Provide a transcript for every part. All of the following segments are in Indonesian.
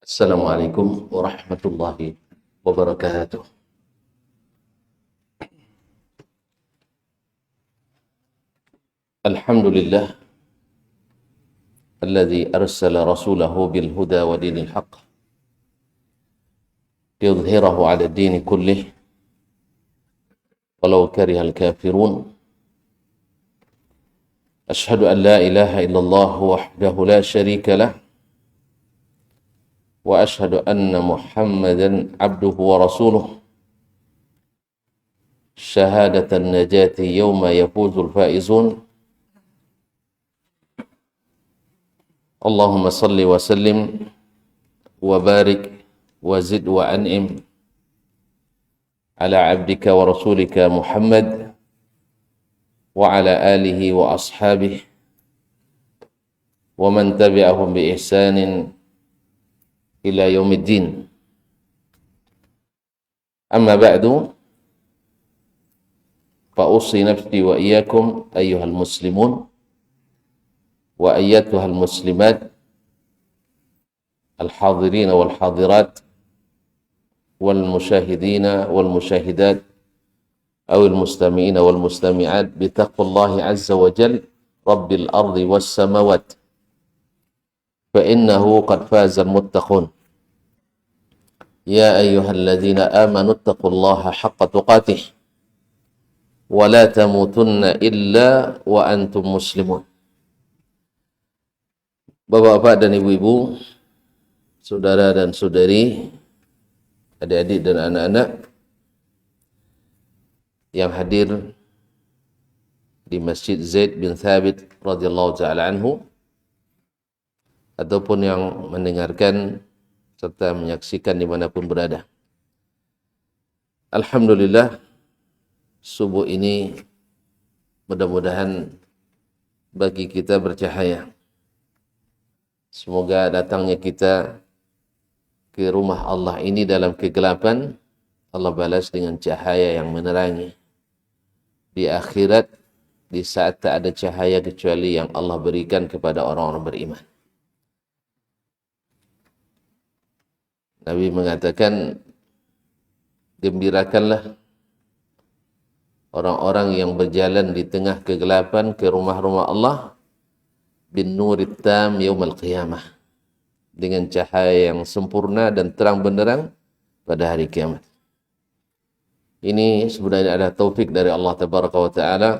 Assalamualaikum warahmatullahi wabarakatuh. Alhamdulillah alladzi arsala rasulahu bil huda wa dinil haqq liyudhhirahu 'ala ad-din kullih walau karihal kafirun. Ashhadu an la ilaha illallah wahdahu la syarika lah wa ashhadu anna Muhammadan 'abduhu wa rasuluh syahadatan najati yawma yafuzul faizun. Allahumma salli wa sallim wa barik wa zid wa an'im ala abdika wa rasulika Muhammad wa ala alihi wa ashabihi wa man tabi'ahum bi ihsanin ila yaumiddin. Amma ba'du, fa usi nafsi wa iyyakum ayyuhal muslimun wa ayyatuhal muslimat al-hadirin wal hadirat wal musyahidina wal musyahidat awil mustami'ina wal mustami'at bi taqwallahi azza wa jal rabbil ardi was samawat fa innahu qad fazal muttaqun. Ya ayyuhalladzina amanu taqullaha haqqa tuqatih wa la tamutunna illa wa antum muslimun. Bapak-bapak dan ibu-ibu, saudara dan saudari, adik-adik dan anak-anak yang hadir di Masjid Zaid bin Thabit radhiyallahu ta'ala anhu, ataupun yang mendengarkan serta menyaksikan dimanapun berada. Alhamdulillah, subuh ini mudah-mudahan bagi kita bercahaya. Semoga datangnya kita ke rumah Allah ini dalam kegelapan, Allah balas dengan cahaya yang menerangi. Di akhirat, di saat tak ada cahaya kecuali yang Allah berikan kepada orang-orang beriman. Nabi mengatakan, gembirakanlah orang-orang yang berjalan di tengah kegelapan ke rumah-rumah Allah bin nurit tam yaumal qiyamah, dengan cahaya yang sempurna dan terang benderang pada hari kiamat. Ini sebenarnya adalah taufik dari Allah Tabaraka wa Ta'ala,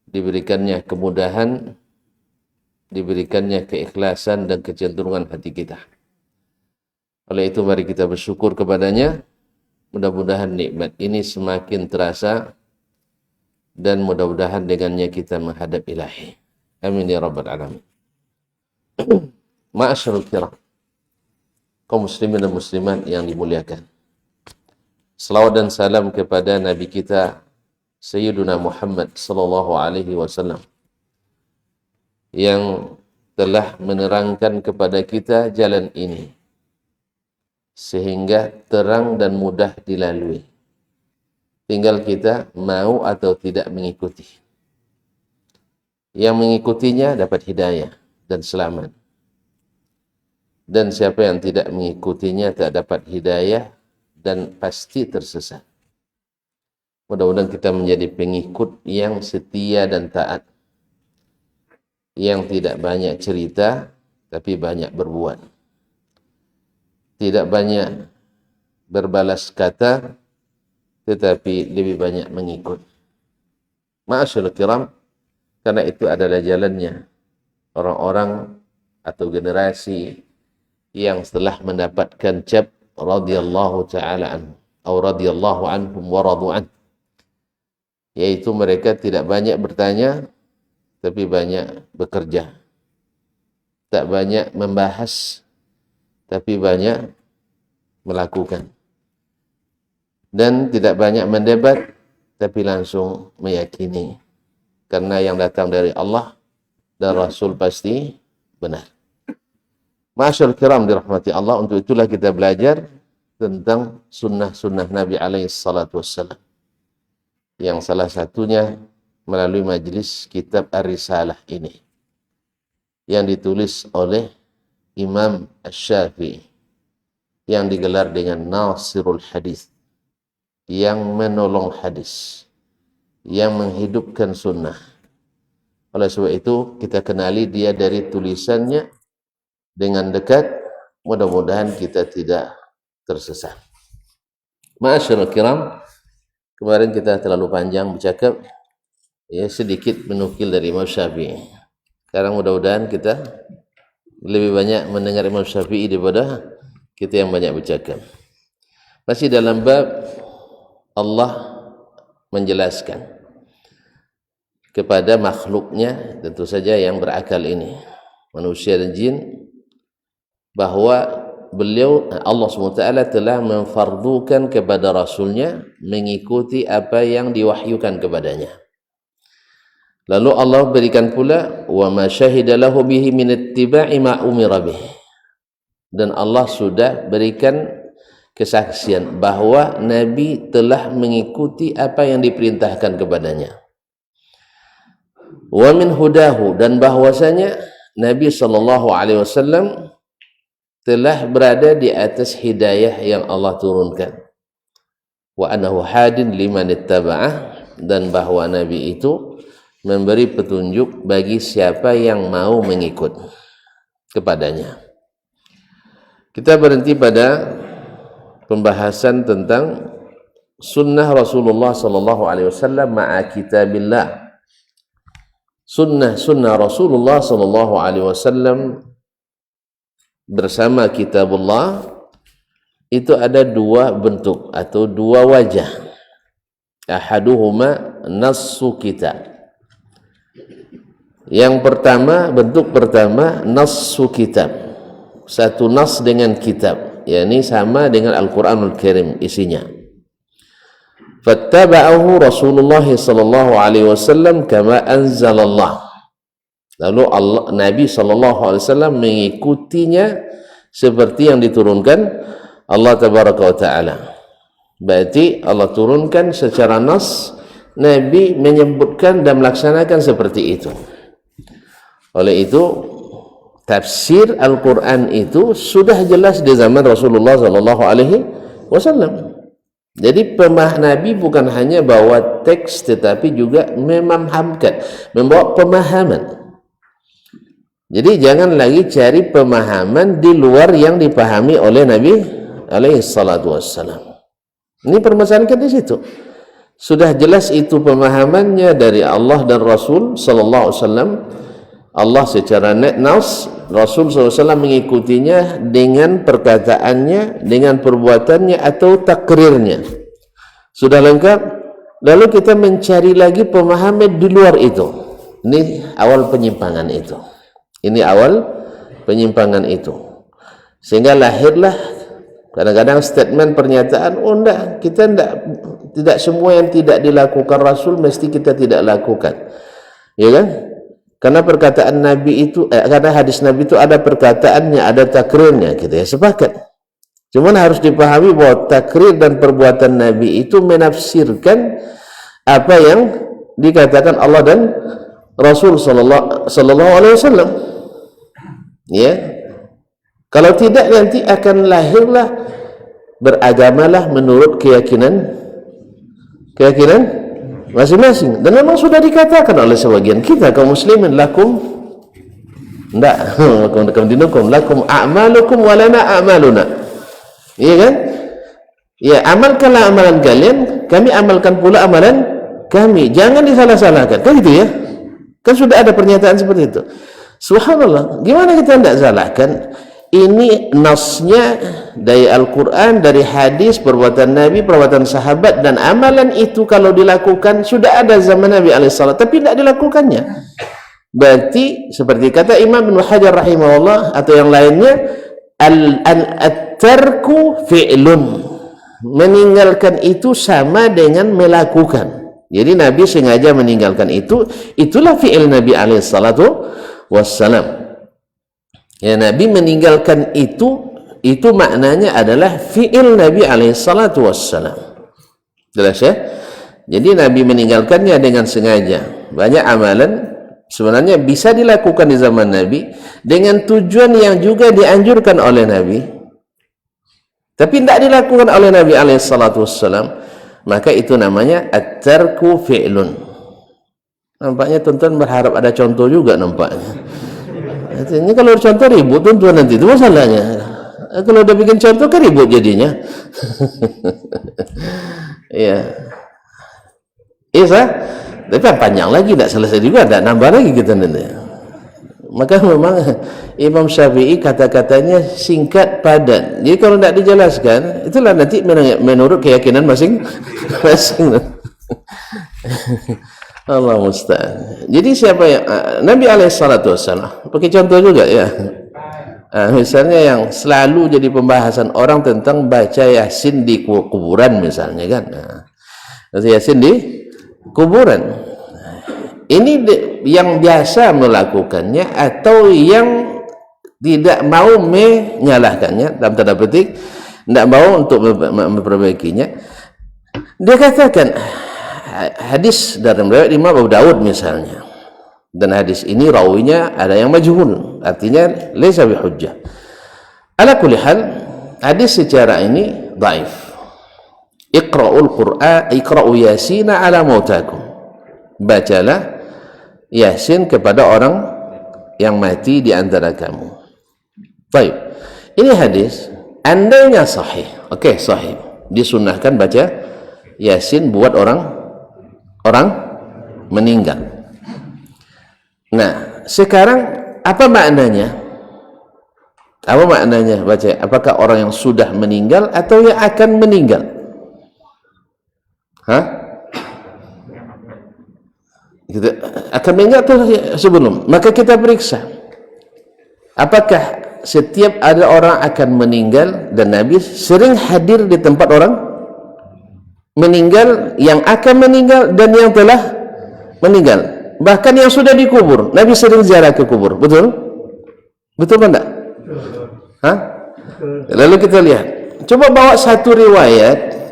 diberikannya kemudahan, diberikannya keikhlasan dan kecenderungan hati kita. Oleh itu mari kita bersyukur kepadanya. Mudah-mudahan nikmat ini semakin terasa dan mudah-mudahan dengannya kita menghadap ilahi. Amin ya rabbal alamin. Ma'asyarul kiram, kaum muslimin dan muslimat yang dimuliakan, selawat dan salam kepada Nabi kita Sayyiduna Muhammad sallallahu alaihi wasallam yang telah menerangkan kepada kita jalan ini sehingga terang dan mudah dilalui. Tinggal kita mau atau tidak mengikuti. Yang mengikutinya dapat hidayah dan selamat. Dan siapa yang tidak mengikutinya tak dapat hidayah dan pasti tersesat. Mudah-mudahan kita menjadi pengikut yang setia dan taat, yang tidak banyak cerita tapi banyak berbuat, tidak banyak berbalas kata tetapi lebih banyak mengikut. Ma'asyarul kiram, karena itu adalah jalannya orang-orang atau generasi yang setelah mendapatkan cap radhiyallahu ta'ala anhu atau radhiyallahu anhum wa radu an, yaitu mereka tidak banyak bertanya tapi banyak bekerja, tak banyak membahas tapi banyak melakukan, dan tidak banyak mendebat tapi langsung meyakini, karena yang datang dari Allah dan Rasul pasti benar. Ma'asyarul kiram dirahmati Allah, untuk itulah kita belajar tentang sunnah-sunnah Nabi alaihi salatu wassalam, yang salah satunya melalui majlis kitab Ar-Risalah ini, yang ditulis oleh Imam Asy-Syafi'i yang digelar dengan Nasirul Hadis, yang menolong hadis, yang menghidupkan sunnah. Oleh sebab itu kita kenali dia dari tulisannya dengan dekat, mudah-mudahan kita tidak tersesat. Ma'asyiral kiram, kemarin kita terlalu panjang bercakap, ya, sedikit menukil dari Imam Syafi'i. Sekarang mudah-mudahan kita lebih banyak mendengar Imam Syafi'i daripada kita yang banyak bercakap. Masih dalam bab Allah menjelaskan kepada makhluknya, tentu saja yang berakal ini, manusia dan jin, bahwa beliau, Allah SWT telah memfardukan kepada Rasulnya mengikuti apa yang diwahyukan kepadanya. Lalu Allah berikan pula wa ma syahida lahu bihi min ittiba'i ma umira bih, dan Allah sudah berikan kesaksian bahwa Nabi telah mengikuti apa yang diperintahkan kepadanya. Wa min hudahu, dan bahwasanya Nabi SAW telah berada di atas hidayah yang Allah turunkan. Wa annahu hadin liman ittaba'ah, dan bahwa Nabi itu memberi petunjuk bagi siapa yang mau mengikut kepadanya. Kita berhenti pada pembahasan tentang sunnah Rasulullah SAW ma'a kitabillah. Sunnah Rasulullah SAW bersama kitabullah itu ada dua bentuk atau dua wajah. Ahaduhuma nassu kitab. Yang pertama, bentuk pertama, nassu kitab. Satu nas dengan kitab, yakni sama dengan Al-Quranul Karim isinya. Fattaba'ahu Rasulullah sallallahu alaihi wasallam kama anzalallah. Lalu Nabi sallallahu alaihi wasallam mengikutinya seperti yang diturunkan Allah tabaraka wa taala. Berarti Allah turunkan secara nas, Nabi menyebutkan dan melaksanakan seperti itu. Oleh itu tafsir Al-Quran itu sudah jelas di zaman Rasulullah sallallahu alaihi wasallam. Jadi Nabi bukan hanya bawa teks tetapi juga memahamkan, membawa pemahaman. Jadi jangan lagi cari pemahaman di luar yang dipahami oleh Nabi alaihi salatu wassalam. Ini permasalahan di situ. Sudah jelas itu pemahamannya dari Allah dan Rasul sallallahu alaihi wasallam. Allah secara nas, Rasul SAW mengikutinya dengan perkataannya, dengan perbuatannya atau takrirnya. Sudah lengkap. Lalu kita mencari lagi pemahaman di luar itu. Ini awal penyimpangan itu. Ini awal penyimpangan itu. Sehingga lahirlah kadang-kadang statement pernyataan, oh enggak, kita tidak semua yang tidak dilakukan Rasul mesti kita tidak lakukan. Ya kan? Karena perkataan Nabi itu, karena hadis Nabi itu ada perkataannya, ada takrirnya, gitu ya, sepakat. Cuman harus dipahami bahwa takrir dan perbuatan Nabi itu menafsirkan apa yang dikatakan Allah dan Rasul sallallahu alaihi wasallam. Ya. Kalau tidak nanti akan lahirlah beragamalah menurut keyakinan masing-masing, dan memang sudah dikatakan oleh sebagian kita kaum muslimin, lakum dinukum lakum a'malukum wa lana a'maluna. Iya kan? Ya, amalkanlah amalan kalian, kami amalkan pula amalan kami. Jangan disalah-salahkan. Kan gitu ya? Kan sudah ada pernyataan seperti itu. Subhanallah, gimana kita tidak salahkan? Ini nasnya dari Al-Quran, dari hadis, perbuatan Nabi, perbuatan sahabat, dan amalan itu kalau dilakukan sudah ada zaman Nabi alaihissalam, tapi tidak dilakukannya. Berarti seperti kata Imam Ibn Hajar rahimahullah atau yang lainnya, at-tarku fi'lun, meninggalkan itu sama dengan melakukan. Jadi Nabi sengaja meninggalkan itu, itulah fi'il Nabi alaihissalatu wassalam. Ya, Nabi meninggalkan itu maknanya adalah fi'il Nabi alaihissalatu wassalam. Jelas ya? Jadi Nabi meninggalkannya dengan sengaja. Banyak amalan Sebenarnya bisa dilakukan di zaman Nabi dengan tujuan yang juga dianjurkan oleh Nabi, tapi tidak dilakukan oleh Nabi SAW, maka itu namanya at-tarku fi'lun. Nampaknya tuan-tuan berharap ada contoh juga nampaknya. Ini kalau contoh ribut tuan-tuan nanti, itu masalahnya. Kalau udah bikin contoh kan ribut jadinya. Ya. Iya, tapi panjang lagi, tidak selesai juga, tidak nambah lagi kita nanti. Maka memang Imam Syafi'i kata-katanya singkat padat. Jadi kalau tidak dijelaskan, itulah nanti menurut keyakinan masing-masing. Allah musta'an. Jadi siapa yang Nabi SAW pakai contoh juga ya. Misalnya yang selalu jadi pembahasan orang tentang baca Yasin di kuburan misalnya kan. Baca Yasin di kuburan. Ini yang biasa melakukannya atau yang tidak mau menyalahkannya, dalam tanda petik tidak mau untuk memperbaikinya. Dia katakan hadis dari riwayat Imam Abu Daud misalnya, dan hadis ini rawinya ada yang majhul, artinya laisa bihujjah. Ala kulli hal, hadis secara ini dhaif. Iqra'ul Qur'an, iqra'u Yasina ala mautakum. Bacalah Yasin kepada orang yang mati di antara kamu. Baik. Ini hadis andainya sahih. Oke, sahih. Disunnahkan baca Yasin buat orang meninggal. Nah, sekarang apa maknanya? Apa maknanya baca? Apakah orang yang sudah meninggal atau yang akan meninggal? Hah? Kita akan meninggal atau sebelum? Maka kita periksa apakah setiap ada orang akan meninggal, dan Nabi sering hadir di tempat orang meninggal, yang akan meninggal dan yang telah meninggal, bahkan yang sudah dikubur. Nabi sering ziarah ke kubur. Betul? Betul kan enggak? Hah? Lalu kita lihat, coba bawa satu riwayat,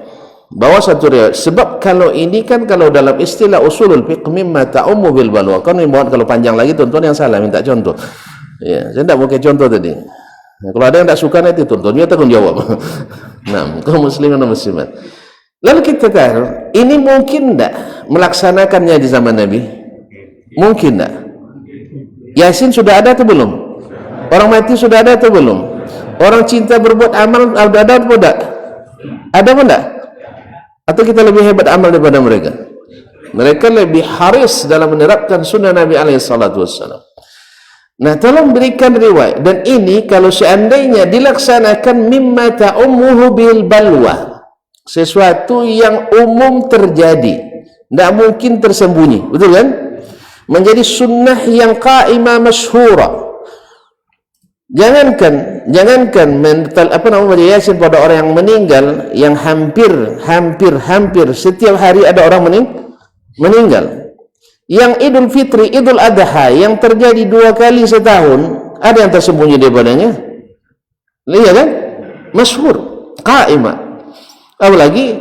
sebab kalau ini kan, kalau dalam istilah usulul fiqh mimma ta'ummu bil balwa, kan kalau panjang lagi tuan-tuan yang salah minta contoh ya. Saya tidak mau kayak contoh tadi. Nah, kalau ada yang tidak suka nanti tuan-tuannya tanggung jawab. Nah, kaum muslimin dan muslimat, lalu kita tahu ini mungkin tidak melaksanakannya di zaman Nabi? Mungkin tidak? Yasin sudah ada atau belum? Orang mati sudah ada atau belum? Orang cinta berbuat amal sudah ada atau tidak? Ada atau tidak? Atau kita lebih hebat amal daripada mereka? Mereka lebih haris dalam menerapkan sunnah Nabi SAW. Nah, tolong berikan riwayat. Dan ini kalau seandainya dilaksanakan mimma ta'ummuhu bil balwa, sesuatu yang umum terjadi, tidak mungkin tersembunyi, betul kan? Menjadi sunnah yang qaimah masyhura. Jangankan baca Yasin pada orang yang meninggal, yang hampir setiap hari ada orang meninggal. Yang Idul Fitri, Idul Adha yang terjadi 2 kali setahun, ada yang tersembunyi daripadanya? Lihat kan? Masyhur, qaimah. Apalagi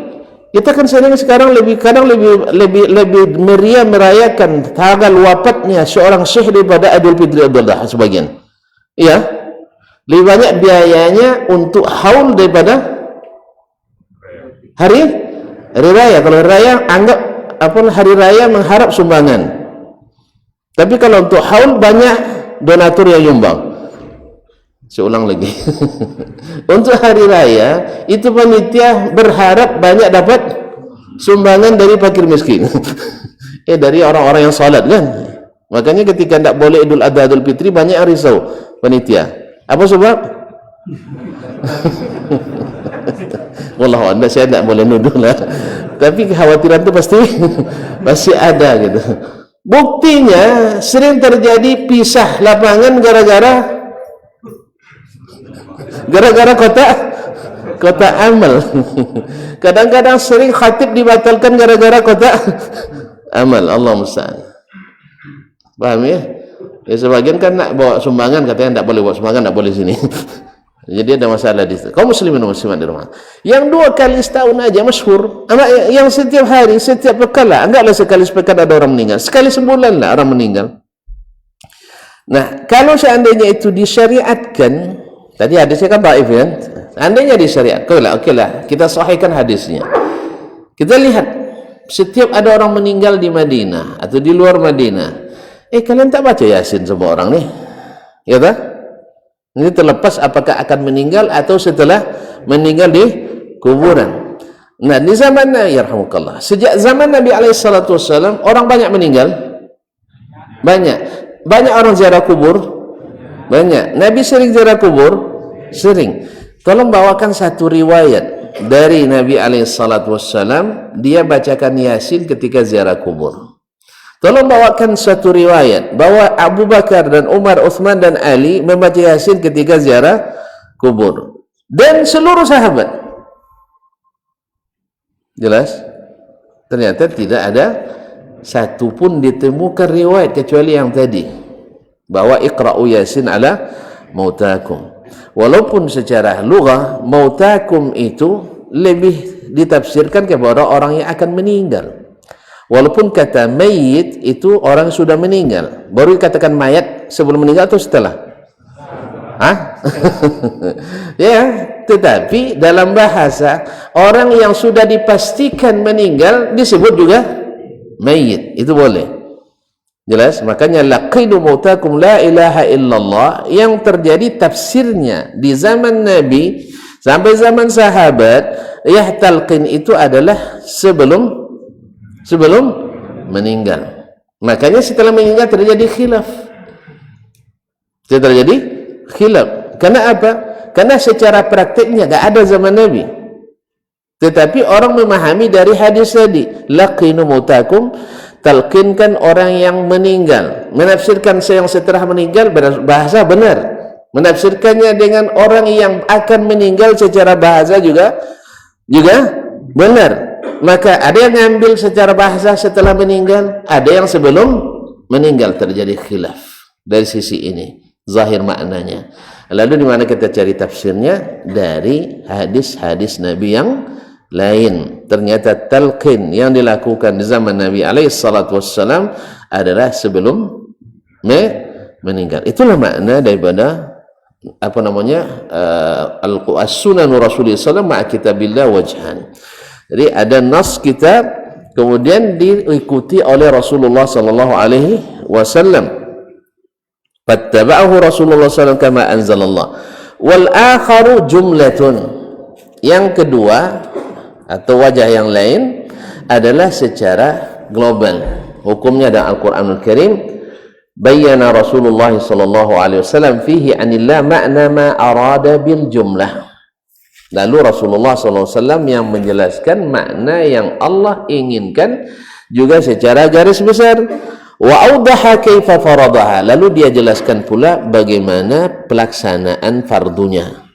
kita kan sekarang lebih meriah merayakan tanggal wafatnya seorang syekh daripada Idul Fitri, Idul Adha sebagian. Iya. Lebih banyak biayanya untuk haul daripada hari raya. Kalau hari raya anggap hari raya mengharap sumbangan. Tapi kalau untuk haul banyak donatur yang nyumbang. Saya ulang lagi. Untuk hari raya itu panitia berharap banyak dapat sumbangan dari fakir miskin. Dari orang-orang yang salat kan. Makanya ketika tidak boleh Idul Adha, Idul Fitri, banyak yang risau panitia. Apa sebab? Wallahu a'lam, saya tidak boleh nuduh lah. Tapi kekhawatiran itu pasti ada gitu. Buktinya sering terjadi pisah lapangan gara-gara kota amal. Kadang-kadang sering khatib dibatalkan gara-gara kota amal. Allah musta'an. Paham ya? Ya, sebagian kan nak bawa sumbangan, katanya tidak boleh bawa sumbangan, tidak boleh sini. Jadi ada masalah di situ. Kaum muslimin dan muslimat di rumah. Yang 2 kali setahun aja masyhur. Yang setiap hari, setiap pekan lah. Enggaklah sekali sepekan ada orang meninggal. Sekali sebulan lah orang meninggal. Nah, kalau seandainya itu disyariatkan, tadi hadisnya kan dhaif kan? Seandainya disyariatkan, oke lah, kita sahihkan hadisnya. Kita lihat, setiap ada orang meninggal di Madinah atau di luar Madinah, kalian tak baca Yasin semua orang nih, ya tak? Ini terlepas apakah akan meninggal atau setelah meninggal di kuburan. Nah, di zaman yarhamukallah, sejak zaman Nabi SAW, orang banyak meninggal, banyak orang ziarah kubur, banyak. Nabi sering ziarah kubur, sering. Tolong bawakan satu riwayat dari Nabi SAW, dia bacakan Yasin ketika ziarah kubur. Tolong bawakan satu riwayat bahwa Abu Bakar dan Umar, Uthman dan Ali membaca Yasin ketika ziarah kubur, dan seluruh sahabat. Jelas? Ternyata tidak ada satu pun ditemukan riwayat kecuali yang tadi, bahwa iqra'u Yasin ala mautakum. Walaupun secara lughah mautakum itu lebih ditafsirkan kepada orang yang akan meninggal. Walaupun kata mayit itu orang sudah meninggal, baru dikatakan mayat sebelum meninggal atau setelah? Ya, tetapi dalam bahasa orang yang sudah dipastikan meninggal disebut juga mayit, itu boleh. Jelas? Makanya laqinu mautakum la ilaha illallah yang terjadi tafsirnya di zaman Nabi sampai zaman sahabat, talqin itu adalah sebelum meninggal. Makanya setelah meninggal terjadi khilaf. Karena apa? Karena secara praktiknya tidak ada zaman Nabi, tetapi orang memahami dari hadis tadi, laqinu mautakum, talqinkan orang yang meninggal. Menafsirkan yang setelah meninggal bahasa benar, menafsirkannya dengan orang yang akan meninggal secara bahasa juga benar. Maka ada yang ngambil secara bahasa setelah meninggal, ada yang sebelum meninggal. Terjadi khilaf dari sisi ini, zahir maknanya. Lalu di mana kita cari tafsirnya? Dari hadis-hadis Nabi yang lain. Ternyata talqin yang dilakukan di zaman Nabi SAW adalah sebelum meninggal. Itulah makna daripada as-sunan Rasulullah SAW ma'a kitabillah wajhan. Jadi ada nas kitab kemudian diikuti oleh Rasulullah SAW. Fattaba'ahu Rasulullah SAW kama anzalallah. Wal akharu jumlatun. Yang kedua atau wajah yang lain adalah secara global. Hukumnya dalam Al-Quranul Karim. Bayyana Rasulullah SAW fihi anillah ma'na ma arada bil jumlah. Lalu Rasulullah SAW yang menjelaskan makna yang Allah inginkan juga secara garis besar. Wa awdaha kaifa faradaha. Lalu dia jelaskan pula bagaimana pelaksanaan fardunya,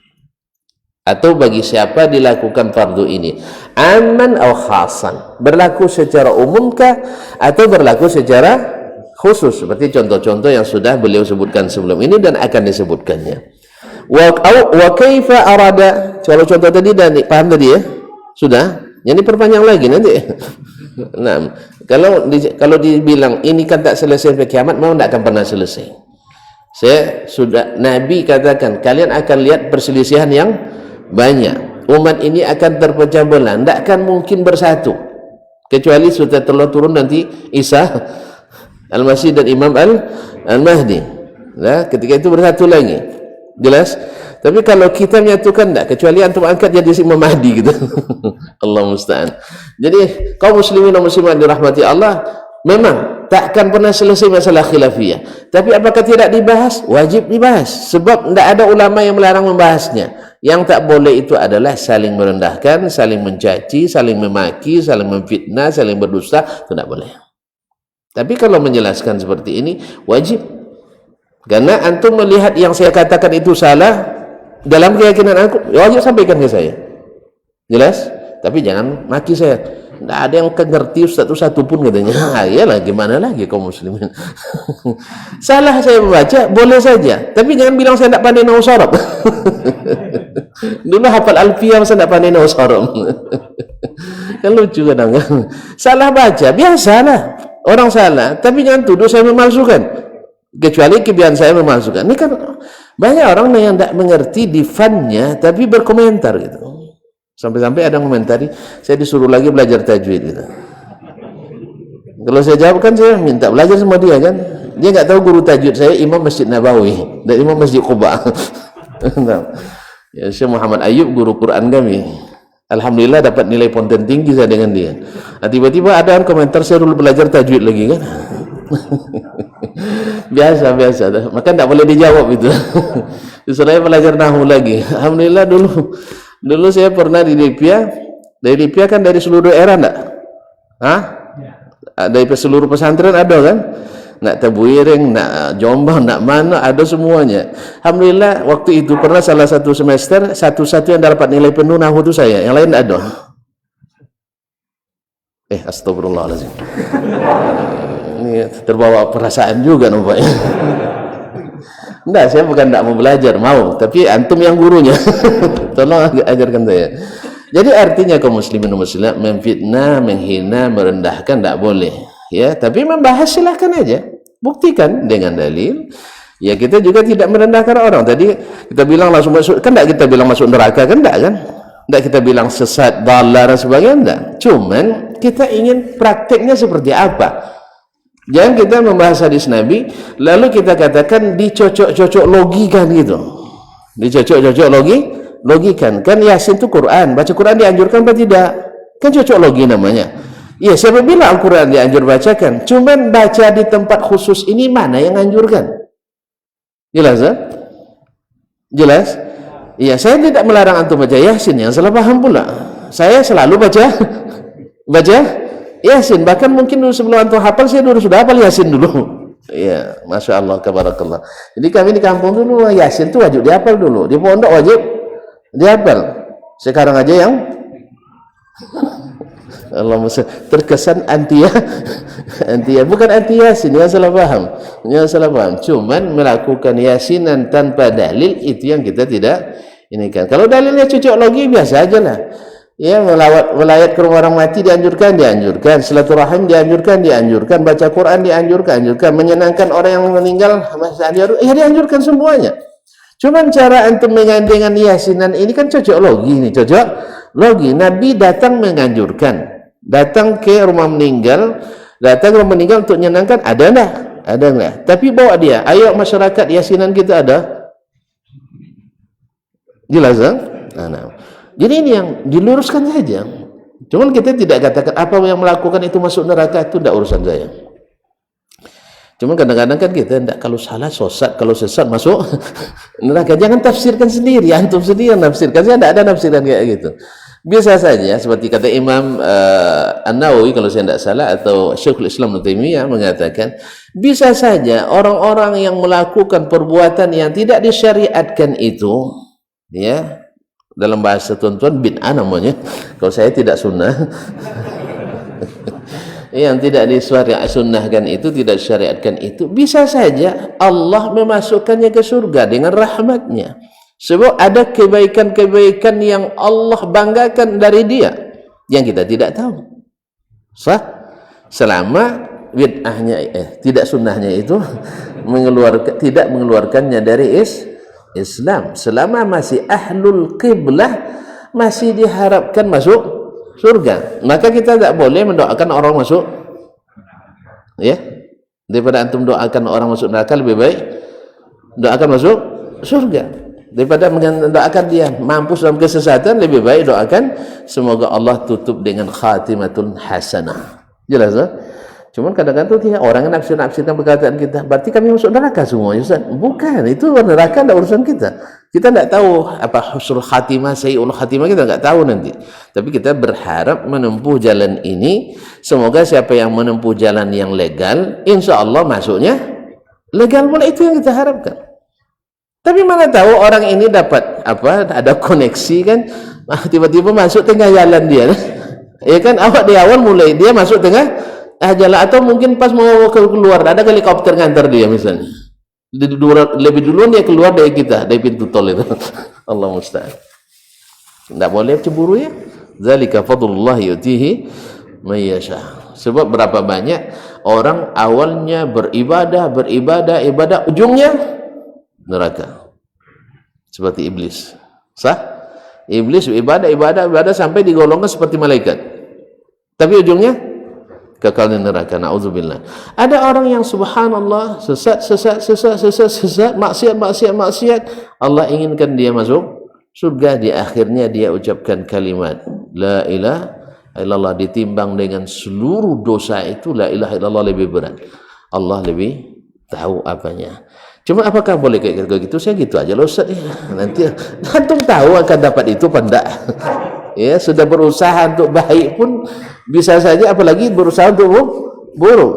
atau bagi siapa dilakukan fardu ini, aman atau khasan, berlaku secara umumkah atau berlaku secara khusus, seperti contoh-contoh yang sudah beliau sebutkan sebelum ini dan akan disebutkannya. Wa kaifa arada, kalau contoh tadi dan paham tadi ya, sudah, jadi perpanjang lagi nanti. Nah, kalau dibilang ini kan tak selesai sampai kiamat, memang tak akan pernah selesai. Nabi katakan kalian akan lihat perselisihan yang banyak. Umat ini akan terpecah belah, tidak akan mungkin bersatu kecuali sudah turun nanti Isa Al-Masih dan Imam Al-Mahdi. Nah, ketika itu bersatu lagi. Jelas? Tapi kalau kita menyatukan tidak, kecuali antum angkat jadi Imam Mahdi gitu. Allah musta'an. Jadi kaum muslimin dan muslimat dirahmati Allah, memang tak akan pernah selesai masalah khilafiyah. Tapi apakah tidak dibahas? Wajib dibahas. Sebab tidak ada ulama yang melarang membahasnya. Yang tak boleh itu adalah saling merendahkan, saling mencaci, saling memaki, saling memfitnah, saling berdusta. Itu tidak boleh. Tapi kalau menjelaskan seperti ini, wajib. Karena antum melihat yang saya katakan itu salah, dalam keyakinan aku, wajib sampaikan ke saya. Jelas? Tapi jangan maki saya. Tidak ada yang ngerti Ustaz itu satu pun katanya. Iyalah, gimana lagi kaum muslimin. Salah saya membaca, boleh saja. Tapi jangan bilang saya tidak pandai nahwu sharaf. Dulu hafal alfiyah saya tidak pandai nahwu sharaf. Kan lucu kadang. Salah baca, biasalah. Orang salah, tapi jangan tuduh saya memalsukan. kecuali kebiasaan saya memasukkan. Ini kan banyak orang yang tidak mengerti di funnya tapi berkomentar gitu. Sampai-sampai ada komentari, saya disuruh lagi belajar tajwid gitu. Kalau saya jawab kan saya minta belajar sama dia kan. Dia nggak tahu guru tajwid saya Imam Masjid Nabawi dan Imam Masjid Quba. Ya, Syekh Muhammad Ayub guru Quran kami. Alhamdulillah dapat nilai ponten tinggi saya dengan dia. Nah, tiba-tiba ada komentar saya dulu belajar tajwid lagi kan. biasa dah. Maka tidak boleh dijawab itu. Saya belajar nahu lagi. Alhamdulillah dulu saya pernah di Libya. Dari Libya kan dari seluruh daerah enggak? Hah? Dari seluruh pesantren ada kan? Nak Tabuiring, nak Jombang, nak mana, ada semuanya. Alhamdulillah waktu itu pernah salah satu semester satu-satu yang dapat nilai penuh nahu itu saya, yang lain tidak ada. Astagfirullahaladzim. Ini terbawa perasaan juga nampaknya. Enggak, saya bukan tidak mau belajar, mau, tapi antum yang gurunya. Tolong ajarkan saya. Jadi artinya kaum muslimin dan muslimat memfitnah, menghina, merendahkan tidak boleh. Ya, tapi membahas silahkan aja, buktikan dengan dalil. Ya, kita juga tidak merendahkan orang. Tadi kita bilang langsung masuk, kan tidak kita bilang masuk neraka kan, tidak kan? Tidak kita bilang sesat, dalar dan sebagainya, tidak. Cuman kita ingin prakteknya seperti apa. Jangan kita membahas hadis Nabi lalu kita katakan dicocok-cocok logikan gitu. Dicocok-cocok logikan. Kan Yasin itu Quran, baca Quran dianjurkan apa tidak? Kan cocok logi namanya. Ya, siapa bilang Al-Quran dianjur bacakan? Cuman baca di tempat khusus ini mana yang anjurkan? Jelas ya? Jelas? Iya, saya tidak melarang antum baca Yasin, yang salah paham pula. Saya selalu baca Yasin, bahkan mungkin dulu sebelum antum hafal saya dulu sudah hafal Yasin dulu. Iya, Masya Allah, tabarakallah. Jadi kami di kampung dulu Yasin itu wajib dihafal dulu, di pondok wajib dihafal. Sekarang aja yang Allah terkesan anti bukan anti Yasin, yang salah paham. Cuman melakukan Yasinan tanpa dalil itu yang kita tidak ini kan. Kalau dalilnya cocok logi biasa aja lah. Ya, melayat ke rumah orang mati dianjurkan, silaturahim dianjurkan, baca Quran dianjurkan, menyenangkan orang yang meninggal dianjurkan semuanya. Cuman cara antum mengandengkan Yasinan ini kan cocok logi. Nabi datang menganjurkan. Datang ke rumah meninggal untuk menyenangkan, ada enggak? Tapi bawa dia, ayo masyarakat Yasinan kita ada. Jelas kan? Nah. Jadi ini yang diluruskan saja. Cuman kita tidak katakan apa yang melakukan itu masuk neraka, itu tidak urusan saya. Cuman kadang-kadang kan kita tidak, kalau salah sesat, kalau sesat masuk neraka. Jangan tafsirkan sendiri, antum sendiri yang nafsirkan. Saya tidak ada nafsiran kayak gitu. Biasa saja, seperti kata Imam An-Nawawi kalau saya tidak salah, atau Syekhul Islam Ibnu Taimiyah mengatakan, bisa saja orang-orang yang melakukan perbuatan yang tidak disyariatkan itu, ya, dalam bahasa tuan-tuan bid'ah namanya, kalau saya tidak sunnah, yang tidak disunnahkan itu, tidak disyariatkan itu, bisa saja Allah memasukkannya ke surga dengan rahmatnya. Sebab ada kebaikan-kebaikan yang Allah banggakan dari dia yang kita tidak tahu. Sah? Selama bid'ahnya tidak sunnahnya itu tidak mengeluarkannya dari Islam. Selama masih ahlul qiblah, masih diharapkan masuk surga. Maka kita tidak boleh mendoakan orang masuk, ya. Daripada antum doakan orang masuk neraka, lebih baik doakan masuk surga. Daripada mendoakan dia mampus dalam kesesatan, lebih baik doakan semoga Allah tutup dengan khatimatun hasanah. Jelas tak? Cuman kadang-kadang tu orang yang nafsir-nafsirkan perkataan kita, berarti kami masuk neraka semua, Ustaz. Bukan, itu neraka tidak urusan kita. Kita tidak tahu apa husnul khatimah, sayyi'ul khatimah, kita tidak tahu nanti. Tapi kita berharap menempuh jalan ini, semoga siapa yang menempuh jalan yang legal, insya Allah masuknya legal pula, itu yang kita harapkan. Tapi mana tahu orang ini dapat apa, ada koneksi kan, tiba-tiba masuk tengah jalan dia, ya kan, awak di awal mulai dia masuk tengah jalan, atau mungkin pas mau keluar ada helikopter ngantar dia misalnya, lebih duluan dia keluar dari kita, dari pintu tol itu. Allah musta'an. Tidak boleh cemburu ya. Zalika fadlullah yutihi may yasha. Sebab berapa banyak orang awalnya beribadah, ujungnya neraka. Seperti iblis. Sah? Iblis ibadah sampai digolongkan seperti malaikat. Tapi ujungnya kekal di neraka. Na'udzubillah. Ada orang yang subhanallah sesat, maksiat. Allah inginkan dia masuk surga, di akhirnya dia ucapkan kalimat la ilaha illallah, ditimbang dengan seluruh dosa itu la ilaha illallah lebih berat. Allah lebih tahu apanya. Cuma apakah boleh kayak gitu? Saya gitu aja loh Ustaz. Nanti antum tahu akan dapat itu apa enggak? Ya, sudah berusaha untuk baik pun bisa saja, apalagi berusaha untuk buruk.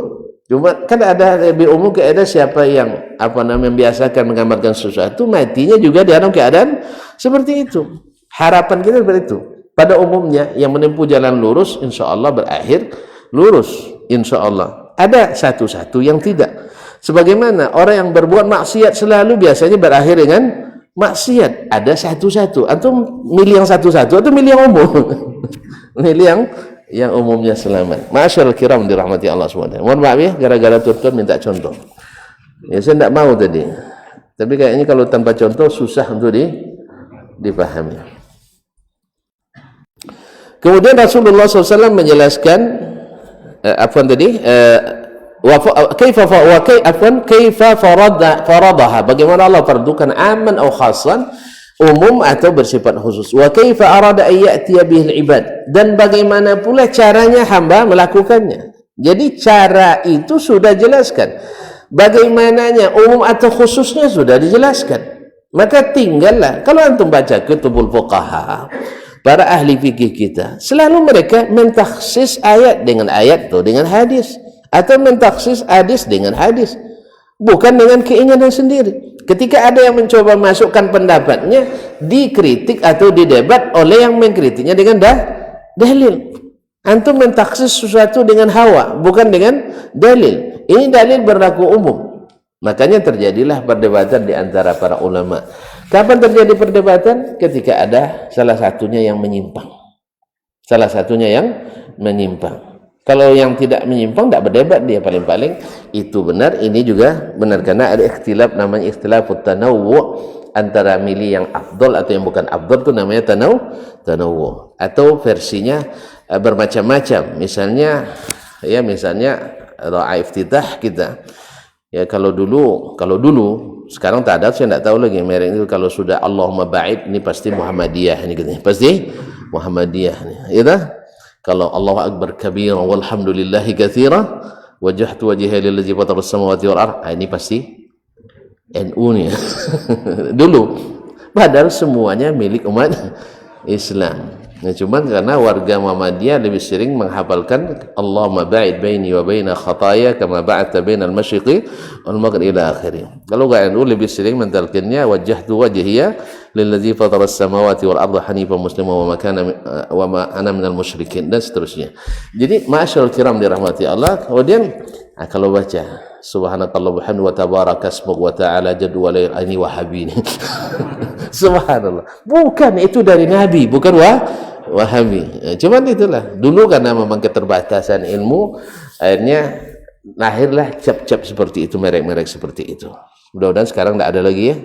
Cuma kan ada lebih umum keadaan siapa yang membiasakan menggambarkan sesuatu, matinya juga dalam keadaan seperti itu. Harapan kita seperti itu. Pada umumnya yang menempuh jalan lurus insya Allah berakhir lurus insya Allah. Ada satu-satu yang tidak. Sebagaimana orang yang berbuat maksiat selalu biasanya berakhir dengan maksiat. Ada satu-satu. Antum milih yang satu-satu atau milih yang umum? Milih yang umumnya selamat. Ma'asyarul kiram dirahmati Allah SWT. Mohon maaf ya, gara-gara tutur minta contoh. Ya saya tidak mau tadi. Tapi kayaknya kalau tanpa contoh susah untuk dipahami. Kemudian Rasulullah SAW menjelaskan kaifa faradaha, bagaimana Allah fardukan aman atau khasan, umum atau bersifat khusus. Wa kaifa arada an ya'tiya bihil ibad, dan bagaimana pula caranya hamba melakukannya. Jadi cara itu sudah jelaskan. Bagaimananya umum atau khususnya sudah dijelaskan. Maka tinggallah kalau antum baca kutubul fuqaha, para ahli fikih kita, selalu mereka mentaksis ayat dengan ayat atau dengan hadis, atau mentaksis hadis dengan hadis, bukan dengan keinginan sendiri. Ketika ada yang mencoba masukkan pendapatnya, dikritik atau didebat oleh yang mengkritiknya dengan dalil. Antum mentaksis sesuatu dengan hawa, bukan dengan dalil. Ini dalil berlaku umum. Makanya terjadilah perdebatan di antara para ulama. Kapan terjadi perdebatan? Ketika ada salah satunya yang menyimpang. Salah satunya yang menyimpang. Kalau yang tidak menyimpang, tidak berdebat dia, paling-paling itu benar, ini juga benar. Karena ada ikhtilaf, namanya ikhtilafut tanawwu', antara milih yang afdol atau yang bukan afdol, itu namanya tanawwu'. Atau versinya bermacam-macam. Misalnya doa iftitah kita. Ya kalau dulu sekarang tak ada, saya tidak tahu lagi merek itu. Kalau sudah Allahumma ba'id, ini pasti Muhammadiyah ini gitu. Pasti Muhammadiyah nih. Ya dah? Kalau Allahu akbar kabira walhamdulillahi katsira wajjahtu wajhiya lillazi fatara as-samawati wal ardh, ini pasti NU nih. Dulu padahal semuanya milik umat Islam. Nah, cuman karena warga Muhammadiyah lebih sering menghafalkan Allahumma ba'id baini wa baina khataaya kama ba'adta bainal masyriqi wal maghrib ila akhirih. Kalau enggak NU lebih sering mentalkinnya wajjahtu wajhiya lillazi fatara as-samawati wal ardha hanifan musliman wa ma ana minal musyrikin, dan seterusnya. Jadi ma'asyarul kiram dirahmati Allah. Kemudian kalau baca subhanakallah wa tabaraka ismuk wa ta'ala jaddu wa la ini wahabi. Subhanallah. Bukan itu dari Nabi, bukan Wahabi. Cuman itulah. Dulu karena memang keterbatasan ilmu, akhirnya lahirlah cap-cap seperti itu, merek-merek seperti itu. Mudah-mudahan sekarang tidak ada lagi ya.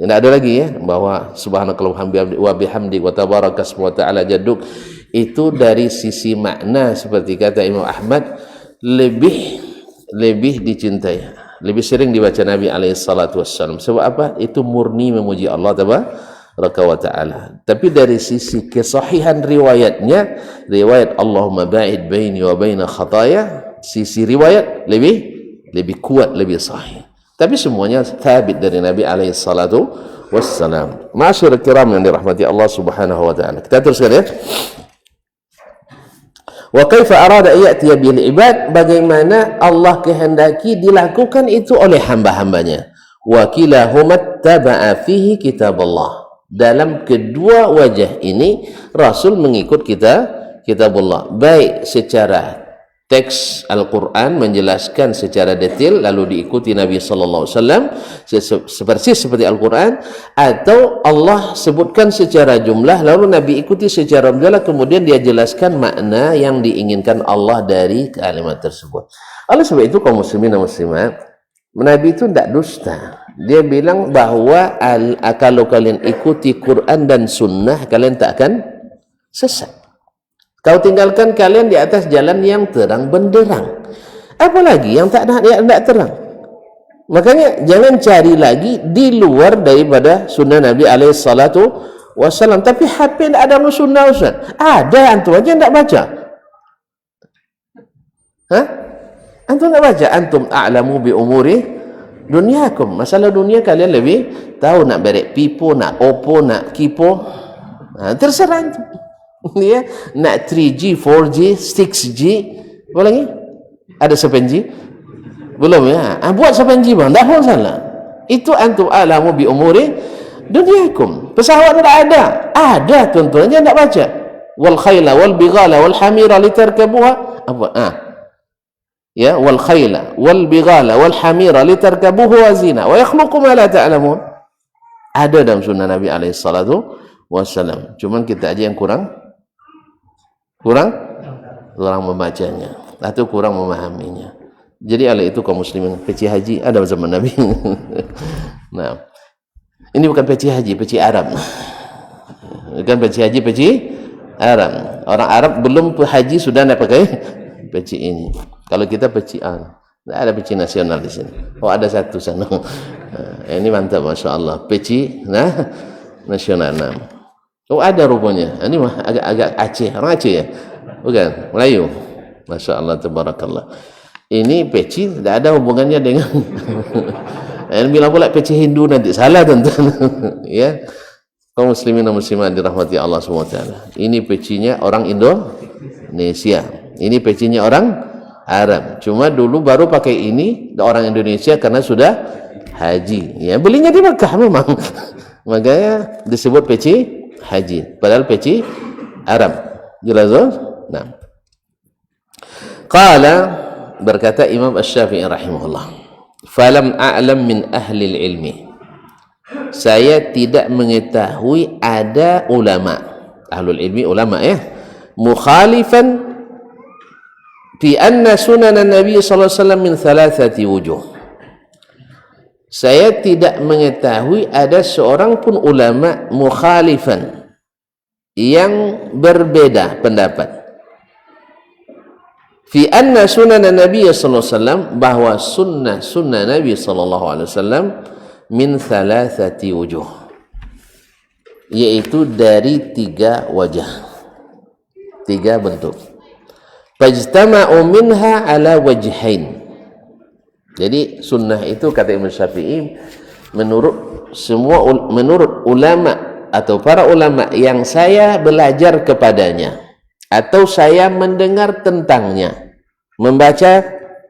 Tidak ada lagi ya bahwa subhanakallah wa bihamdi wa tabaraka ismuk wa ta'ala jadduk. Itu dari sisi makna seperti kata Imam Ahmad lebih dicintai, lebih sering dibaca Nabi alaihi salatu wassalam. Sebab apa? Itu murni memuji Allah tabaraka wa ta'ala. Tapi dari sisi kesahihan riwayatnya, riwayat Allahumma ba'id baini wa baina khataaya, sisi riwayat lebih kuat, lebih sahih. Tapi semuanya thabit dari Nabi alaihi salatu wassalam. Ma'asyiral kiram yang dirahmati Allah Subhanahu wa ta'ala. Kita teruskan ya. Wa kaifa arada ya'tiya bil ibad, bagaimana Allah kehendaki dilakukan itu oleh hamba-hambanya. Wa kilahuma taba'a fihi kitabullah. Dalam kedua wajah ini Rasul mengikut kitabullah, baik secara teks Al-Quran menjelaskan secara detail lalu diikuti Nabi sallallahu alaihi wasallam persis seperti Al-Quran, atau Allah sebutkan secara jumlah lalu Nabi ikuti secara jumlah, kemudian dia jelaskan makna yang diinginkan Allah dari kalimat tersebut. Oleh sebab itu kaum muslimin dan muslimat, Nabi itu tidak dusta. Dia bilang bahwa kalau kalian ikuti Quran dan Sunnah, kalian tak akan sesat. Kau tinggalkan kalian di atas jalan yang terang benderang. Apalagi yang tak terang. Makanya jangan cari lagi di luar daripada Sunnah Nabi SAW. Tapi HP tidak ada Sunnah Ustaz. Ada, antum aja tidak baca. Hah? Antum tak baca, antum a'lamu bi umuri dunyakum. Masalah dunia kalian lebih tahu, nak berek pipo, nak opo, nak kipo. Terserah antum. Ya, nak 3G, 4G, 6G, apa lagi? Ada 7G? Belum ya? Buat 7G bang, dah pun salah. Itu antum a'lamu bi umuri dunyakum. Pesawat tidak ada. Ada tuan-tuannya tidak baca. Wal khayla wal bighala wal hamira litarkabuha. Apa? Ya, wal khayla wal bighala wal hamira litarkabuhu wa zina wa yakhluqu ma la ta'lamun. Ada dalam sunnah Nabi alaihi salatu wasallam. Cuman kita aja yang kurang membacanya atau kurang memahaminya. Jadi oleh itu kaum muslimin, peci haji ada zaman Nabi. Nah, ini bukan peci haji, peci Arab. Bukan peci haji, peci Arab. Orang Arab belum haji sudah nak pakai peci ini. Kalau kita peci tidak ada peci nasional di sini. Oh, ada satu sana. Ini mantap, masya Allah. Peci nasional. Oh, ada rupanya. Ini mah agak Aceh. Orang Aceh ya? Bukan, Melayu. Masya Allah, tabarakallah. Ini peci tidak ada hubungannya dengan yang bilang pula peci Hindu nanti salah tuan-tuan. Ya, kaum muslimin dan muslimat dirahmati Allah SWT. Ini pecinya orang Indonesia, ini pecinya orang Arab. Cuma dulu baru pakai ini orang Indonesia karena sudah haji. Ya, belinya di Mekah memang. Makanya disebut peci haji. Padahal peci Arab. Jelas? Nah. Qala, berkata Imam Asy-Syafi'i rahimahullah, falam a'lam min ahli ilmi, saya tidak mengetahui ada ulama, ahlul ilmi ulama ya, mukhalifan fi anna sunan Nabi sallallahu alaihi wasallam min thalathati wujuh. Saya tidak mengetahui ada seorang pun ulama mukhalifan yang berbeda pendapat fi anna sunan Nabi sallallahu alaihi wasallam, bahwa sunnah Nabi sallallahu alaihi wasallam min thalathati wujuh, yaitu dari 3 wajah, 3 bentuk. Fajtama'u minha ala wajhain. Jadi sunnah itu kata Imam Syafi'i menurut ulama atau para ulama yang saya belajar kepadanya atau saya mendengar tentangnya, membaca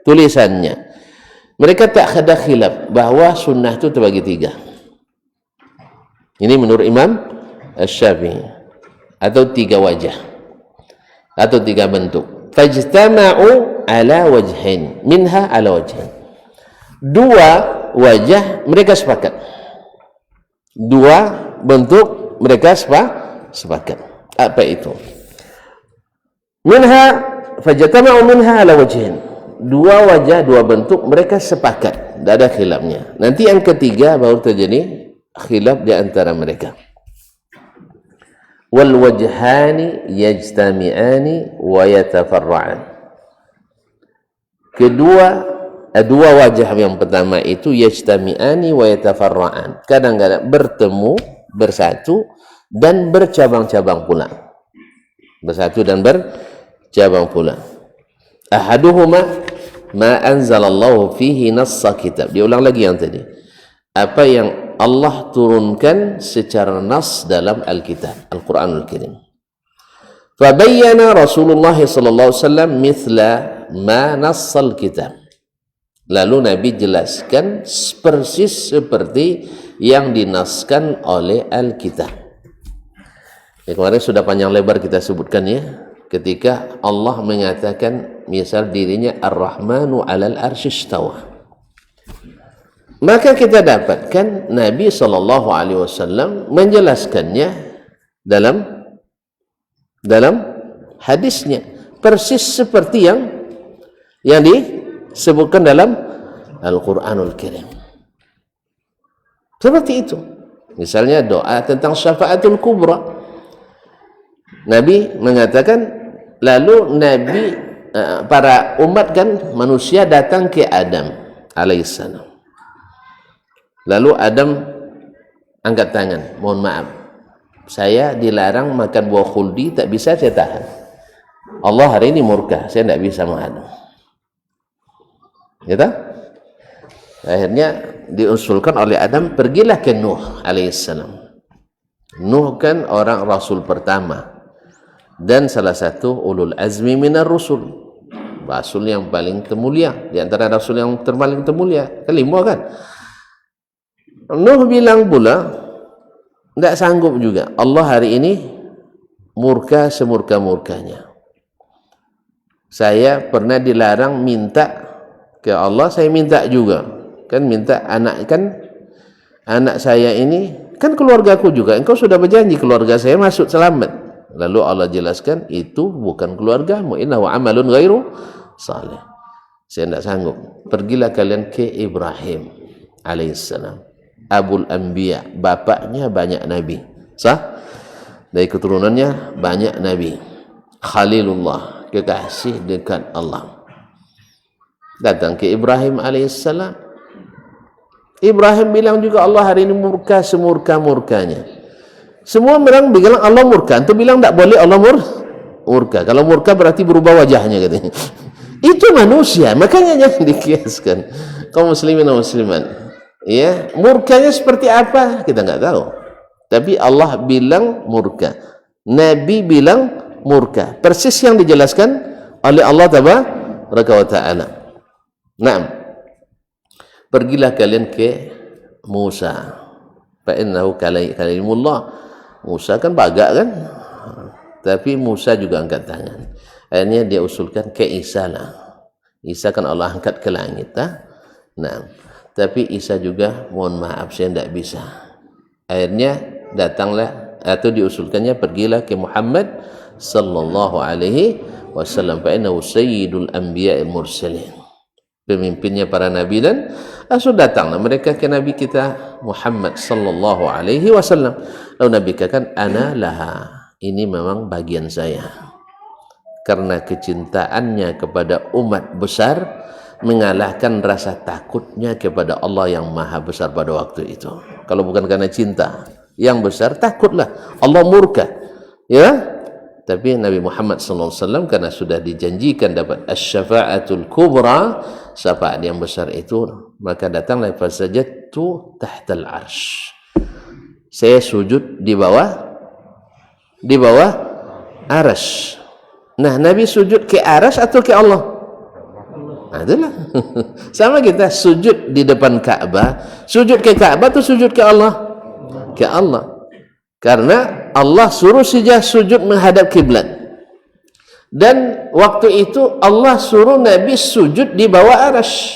tulisannya, mereka tak ada khilaf bahwa sunnah itu terbagi 3. Ini menurut Imam Asy-Syafi'i, atau 3 wajah atau 3 bentuk. Fajtama'u ala wajhain, minha ala wajhain. 2 wajah mereka sepakat, 2 bentuk mereka sepakat. Apa itu? Minha fajtama'u minha ala wajhain. 2 wajah, 2 bentuk mereka sepakat, tidak ada khilafnya. Nanti yang ketiga baru terjadi khilaf di antara mereka. Wal wajhani yajtami'ani wa yatafarra'an. Dua wajah yang pertama itu yajtami'ani wa yatafarra'an, kadang-kadang bertemu, bersatu dan bercabang-cabang pula. Bersatu dan bercabang pula. Ahaduhuma ma anzalallahu fihi nassa kitab. Diulang lagi yang tadi. Apa yang Allah turunkan secara nas dalam Alkitab, Al-Quranul Karim. Fabayyana Rasulullah sallallahu alaihi wasallam mithla ma nassal kitab. Lalu Nabi jelaskan persis seperti yang dinaskan oleh Alkitab. Ya, kemarin sudah panjang lebar kita sebutkan ya, ketika Allah mengatakan misal dirinya Ar-Rahmanu 'alal arsy istawa. Maka kita dapatkan Nabi SAW menjelaskannya dalam hadisnya persis seperti yang disebutkan dalam Al-Quranul Karim. Seperti itu. Misalnya doa tentang syafaatul kubra. Nabi mengatakan, lalu Nabi para umat kan manusia datang ke Adam alaihissalam. Lalu Adam angkat tangan, mohon maaf, saya dilarang makan buah khuldi, tak bisa saya tahan. Allah hari ini murka, saya tidak bisa menghadap. Gitu? Akhirnya diusulkan oleh Adam, pergilah ke Nuh alaihissalam. Nuh kan orang Rasul pertama dan salah satu ulul azmi minar rusul, Rasul yang paling termulia di antara Rasul yang paling termulia, kelima kan. Nuh bilang pula, tidak sanggup juga, Allah hari ini murka semurka-murkanya. Saya pernah dilarang minta ke Allah, saya minta juga. Kan minta anak, kan anak saya ini kan keluargaku juga, engkau sudah berjanji keluarga saya masuk selamat. Lalu Allah jelaskan, itu bukan keluargamu, innahu amalun ghairu salih. Saya tidak sanggup. Pergilah kalian ke Ibrahim alaihissalam, Abul Anbiya, bapaknya banyak nabi, sah? Dari keturunannya banyak nabi, Khalilullah, kekasih dekat Allah. Datang ke Ibrahim alaihissalam. Ibrahim bilang juga, Allah hari ini murka semurka-murkanya. Semua orang bilang Allah murka, antum bilang tak boleh Allah murka. Kalau murka berarti berubah wajahnya katanya. Itu manusia, makanya jangan dikiaskan. Kaum muslimin dan muslimat, ya, murkanya seperti apa kita nggak tahu. Tapi Allah bilang murka, Nabi bilang murka, persis yang dijelaskan oleh Allah tabaraka wa taala. Naam. Pergilah kalian ke Musa, fa innahu kalimullah. Musa kan bagak kan, tapi Musa juga angkat tangan. Akhirnya dia usulkan ke Isa lah. Isa kan Allah angkat ke langit, nah, tapi Isa juga mohon maaf saya tidak bisa. Akhirnya datanglah atau diusulkannya, pergilah ke Muhammad sallallahu alaihi wasallam, fa innahu sayyidul anbiya'il mursalin, pemimpinnya para nabi dan rasul. Datanglah mereka ke Nabi kita Muhammad sallallahu alaihi wasallam. Lalu Nabi katakan, ana laha, ini memang bagian saya. Karena kecintaannya kepada umat besar mengalahkan rasa takutnya kepada Allah yang maha besar pada waktu itu. Kalau bukan karena cinta yang besar, takutlah Allah murka, ya. Tapi Nabi Muhammad SAW karena sudah dijanjikan dapat asy-syafa'atul kubra, syafaat yang besar itu, maka datanglah fasajadtu tahtal arsy. Saya sujud di bawah arsy. Nah, Nabi sujud ke arsy atau ke Allah? Nah, itulah. Sama kita sujud di depan Ka'bah, sujud ke Ka'bah atau sujud ke Allah? Ke Allah. Karena Allah suruh saja sujud menghadap kiblat. Dan waktu itu Allah suruh Nabi sujud di bawah arsy.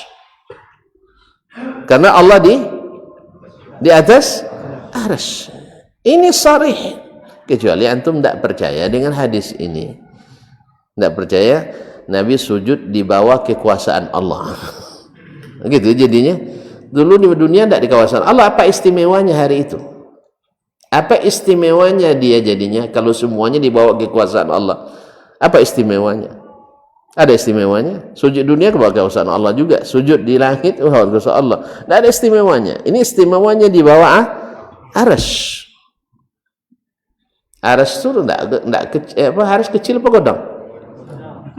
Karena Allah di atas arsy. Ini sharih. Kecuali antum tidak percaya dengan hadis ini. Tidak percaya Nabi sujud di bawah kekuasaan Allah. Gitu jadinya. Dulu di dunia tidak di kawasan Allah. Apa istimewanya hari itu? Apa istimewanya dia jadinya kalau semuanya dibawa kekuasaan Allah? Apa istimewanya? Ada istimewanya? Sujud dunia ke bawah kekuasaan Allah juga. Sujud di langit ke bawah kekuasaan Allah. Tidak ada istimewanya. Ini istimewanya di bawah arsy. Arsy itu tidak kecil, arsy kecil apa godang?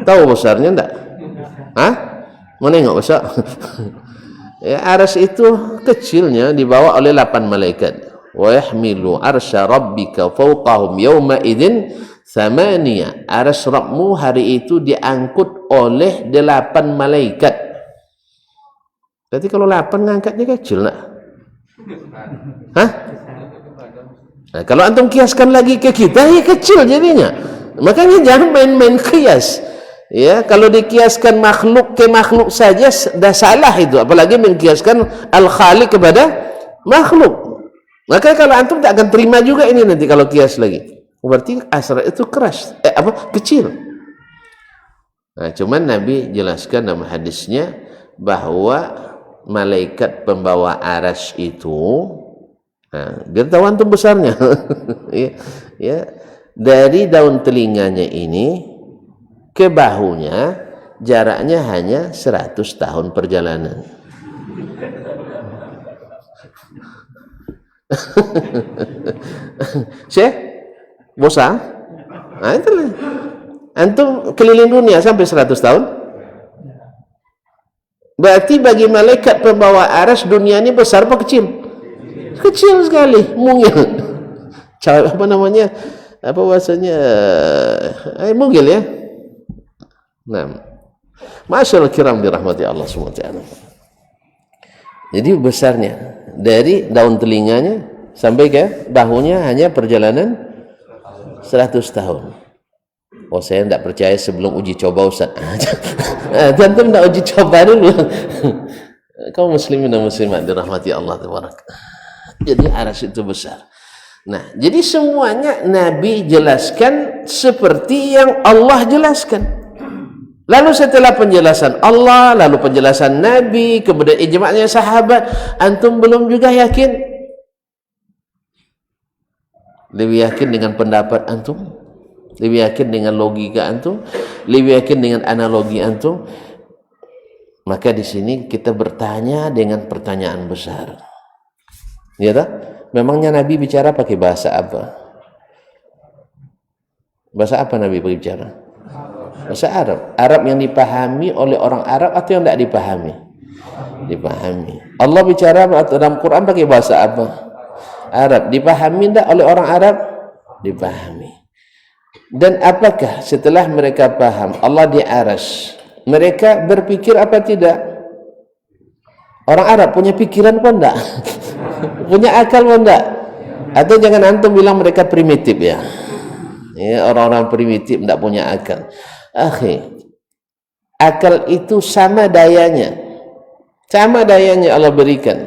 Tahu besarnya tidak? Mau nengok besar? Ya, arsy itu kecilnya dibawa oleh 8 malaikat. Wa yahmilu arsya rabbika fawqahum yawma idzin thamaniya. Arsy Rabbmu hari itu diangkut oleh 8 malaikat. Berarti kalau 8 ngangkatnya kecil nak? Nah, kalau antum kiaskan lagi ke kita, ya kecil jadinya. Makanya jangan main-main kias. Ya, kalau dikiaskan makhluk ke makhluk saja dah salah itu, apalagi mengkiaskan al-khaliq kepada makhluk. Maka kalau antum tak akan terima juga ini nanti kalau kias lagi. Berarti asar itu keras, kecil. Nah, cuman Nabi jelaskan dalam hadisnya, bahwa malaikat pembawa arsy itu, biar tahu antum besarnya, ya, dari daun telinganya ini ke bahunya jaraknya hanya 100 tahun perjalanan. Syekh, bosan? Nah, itulah. Antum keliling dunia sampai 100 tahun. Berarti bagi malaikat pembawa arsy dunia ini besar apa kecil? Kecil sekali, mungil. Apa namanya? Apa bahasanya? Mungil ya. Nah, masyaallah kiram dirahmati Allah SWT. Jadi besarnya dari daun telinganya sampai ke bahunya hanya perjalanan 100 tahun. Oh, saya tidak percaya sebelum uji coba Ustaz. Tentu tidak uji coba dulu. Kaum muslimin dan muslimat dirahmati Allah tabaraka. Jadi arsy itu besar. Nah, jadi semuanya Nabi jelaskan seperti yang Allah jelaskan. Lalu setelah penjelasan Allah, lalu penjelasan Nabi, kemudian ijma'nya sahabat, antum belum juga yakin? Lebih yakin dengan pendapat antum? Lebih yakin dengan logika antum? Lebih yakin dengan analogi antum? Maka di sini kita bertanya dengan pertanyaan besar. Ya tak? Memangnya Nabi bicara pakai bahasa apa? Bahasa apa Nabi berbicara? Bahasa Arab. Arab yang dipahami oleh orang Arab atau yang tidak dipahami? Dipahami. Allah bicara dalam Quran pakai bahasa apa? Arab. Dipahami tidak oleh orang Arab? Dipahami. Dan apakah setelah mereka paham Allah di arsy, mereka berpikir apa tidak? Orang Arab punya pikiran pun enggak? Punya akal pun enggak? Atau jangan antum bilang mereka primitif ya? Ya, orang-orang primitif enggak punya akal. Akal itu sama dayanya. Sama dayanya Allah berikan.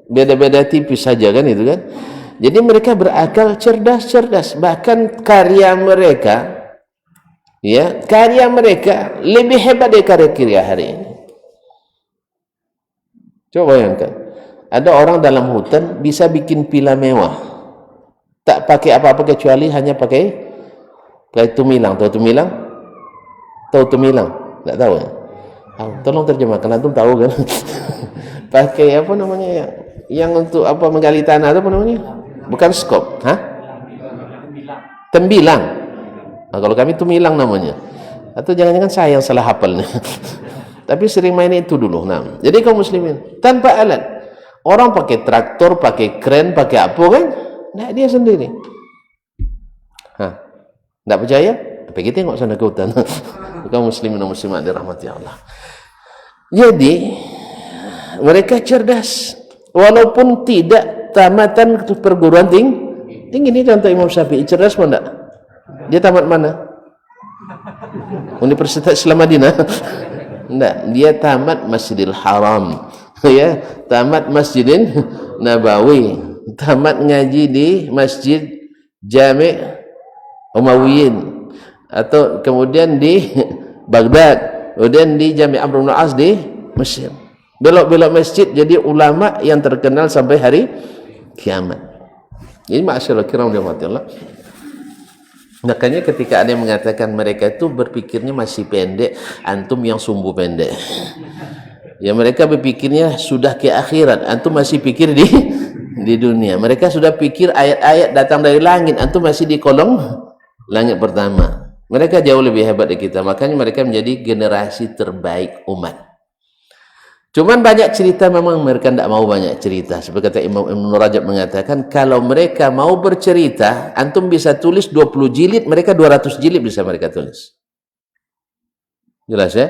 Beda-beda tipis saja kan itu kan? Jadi mereka berakal cerdas-cerdas, bahkan karya mereka, ya, karya mereka lebih hebat dari karya hari ini. Coba bayangkan, ada orang dalam hutan bisa bikin villa mewah, tak pakai apa-apa kecuali hanya pakai tumilang. Tahu tumilang? Tahu tumilang? Tak tahu ya? Tolong terjemahkan, antum tahu kan? Pakai apa namanya yang untuk apa menggali tanah itu apa namanya? Bukan skop, tembilang. Nah, kalau kami tumilang namanya. Atau jangan-jangan saya yang salah hafalnya. Tapi sering main itu dulu. Nah, jadi kaum muslimin tanpa alat. Orang pakai traktor, pakai kren, pakai apa kan? Nah, dia sendiri. Tidak percaya? Pergi tengok sana ke hutan. Kaum muslimin dan muslimat dirahmati Allah. Jadi mereka cerdas, walaupun tidak tamatan perguruan tinggi. Ini contoh Imam Syafi'i, cerdas pun enggak? Dia tamat mana? Universitas Islam Madinah? Enggak, dia tamat Masjidil Haram. Ya, tamat Masjidin Nabawi, tamat ngaji di Masjid Jami' Umayyin, atau kemudian di Baghdad, kemudian di Jami' Amr bin As di Mesir. Belok-belok masjid jadi ulama yang terkenal sampai hari kiamat. Jadi masyaallah kiram dirahmati Allah. Makanya ketika ada yang mengatakan mereka itu berpikirnya masih pendek, antum yang sumbu pendek. Ya, mereka berpikirnya sudah ke akhirat, antum masih pikir di dunia. Mereka sudah pikir ayat-ayat datang dari langit, antum masih di kolong langit pertama. Mereka jauh lebih hebat dari kita. Makanya mereka menjadi generasi terbaik umat. Cuman banyak cerita, memang mereka tidak mau banyak cerita. Seperti kata Imam Ibn Rajab mengatakan, kalau mereka mau bercerita, antum bisa tulis 20 jilid, mereka 200 jilid bisa mereka tulis. Jelas ya?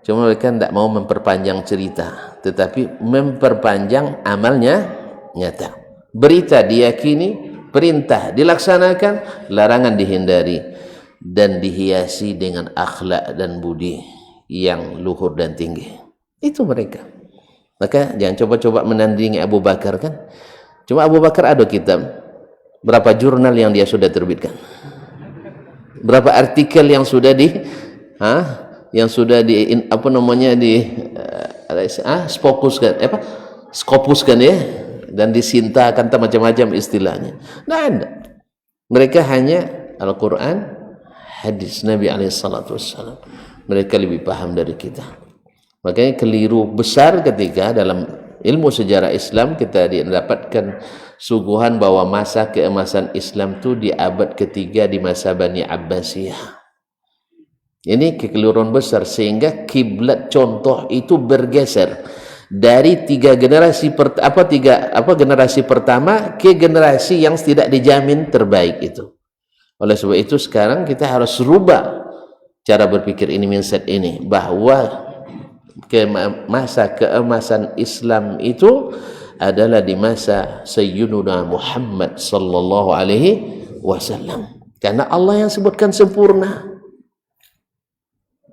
Cuma mereka tidak mau memperpanjang cerita, tetapi memperpanjang amalnya nyata. Berita diyakini, perintah dilaksanakan, larangan dihindari, dan dihiasi dengan akhlak dan budi yang luhur dan tinggi. Itu mereka. Maka jangan coba-coba menandingi Abu Bakar kan. Cuma Abu Bakar ada kitab. Berapa jurnal yang dia sudah terbitkan? Berapa artikel yang sudah fokuskan skopuskan ya, dan disintakan macam-macam istilahnya. Tidak ada. Mereka hanya Al-Quran, hadis Nabi SAW. Mereka lebih paham dari kita. Makanya keliru besar ketika dalam ilmu sejarah Islam kita didapatkan suguhan bahwa masa keemasan Islam itu di abad ketiga di masa Bani Abbasiyah. Ini kekeliruan besar, sehingga kiblat contoh itu bergeser dari generasi pertama ke generasi yang tidak dijamin terbaik itu. Oleh sebab itu sekarang kita harus rubah cara berpikir ini, mindset ini, bahwa masa keemasan Islam itu adalah di masa Sayyiduna Muhammad sallallahu alaihi wasallam, karena Allah yang sebutkan sempurna.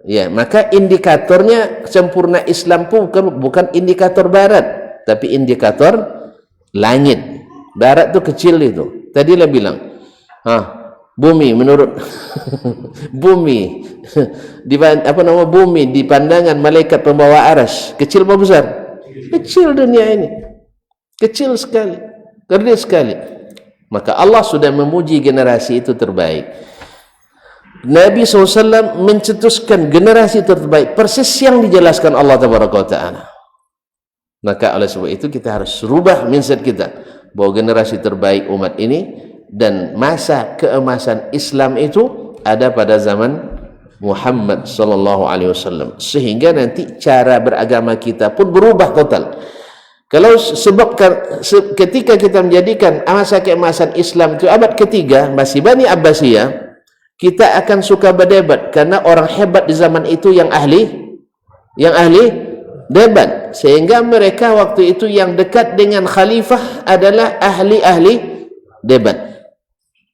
Ya, maka indikatornya sempurna Islam pun bukan indikator barat, tapi indikator langit. Barat itu kecil itu. Tadi lah bilang, bumi menurut bumi bumi di pandangan malaikat pembawa aras kecil apa besar? Kecil dunia ini. Kecil sekali, kerdil sekali. Maka Allah sudah memuji generasi itu terbaik. Nabi SAW mencetuskan generasi terbaik persis yang dijelaskan Allah Taala. Maka oleh sebab itu kita harus rubah mindset kita bahwa generasi terbaik umat ini dan masa keemasan Islam itu ada pada zaman Muhammad sallallahu alaihi wasallam, sehingga nanti cara beragama kita pun berubah total. Kalau ketika kita menjadikan masa keemasan Islam itu abad ketiga masih Bani Abbasiyah, kita akan suka berdebat karena orang hebat di zaman itu yang ahli debat, sehingga mereka waktu itu yang dekat dengan khalifah adalah ahli debat,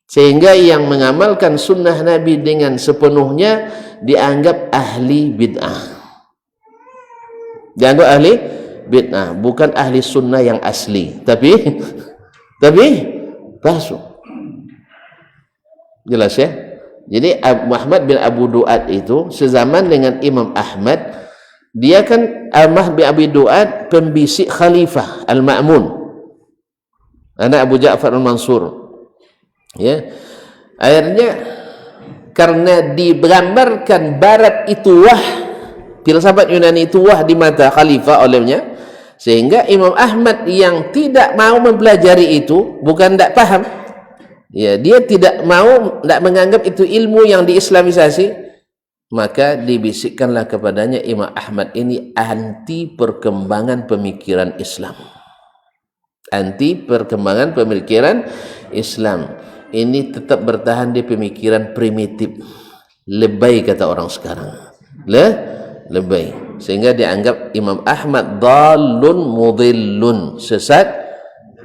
sehingga yang mengamalkan sunnah Nabi dengan sepenuhnya dianggap ahli bid'ah, bukan ahli sunnah yang asli, tapi palsu. Jelas ya? Jadi Muhammad bin Abu Du'ad itu sezaman dengan Imam Ahmad. Dia kan Ahmad bin Abi Du'ad pembisik Khalifah Al-Ma'mun, anak Abu Ja'far Al-Mansur. Ya, akhirnya karena digambarkan Barat itu filsafat Yunani itu di mata Khalifah olehnya, sehingga Imam Ahmad yang tidak mau mempelajari itu, bukan tidak paham, ya, dia tidak menganggap itu ilmu yang diislamisasi, maka dibisikkanlah kepadanya Imam Ahmad ini anti perkembangan pemikiran Islam. Anti perkembangan pemikiran Islam. Ini tetap bertahan di pemikiran primitif. Lebay kata orang sekarang. Lebay. Sehingga dianggap Imam Ahmad dhalun mudhillun, sesat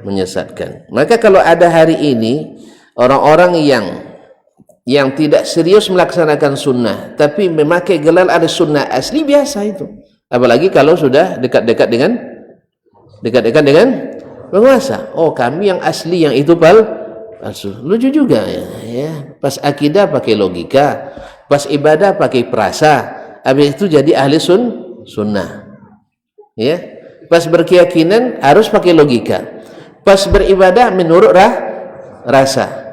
menyesatkan. Maka kalau ada hari ini orang-orang yang tidak serius melaksanakan sunnah tapi memakai gelar ahli sunnah asli, biasa itu. Apalagi kalau sudah dekat-dekat dengan penguasa. Oh, kami yang asli, yang itu palsu. Lucu juga ya. Pas akidah pakai logika, pas ibadah pakai perasa, habis itu jadi ahli sunnah. Ya. Pas berkeyakinan harus pakai logika. Pas beribadah menurut rasa.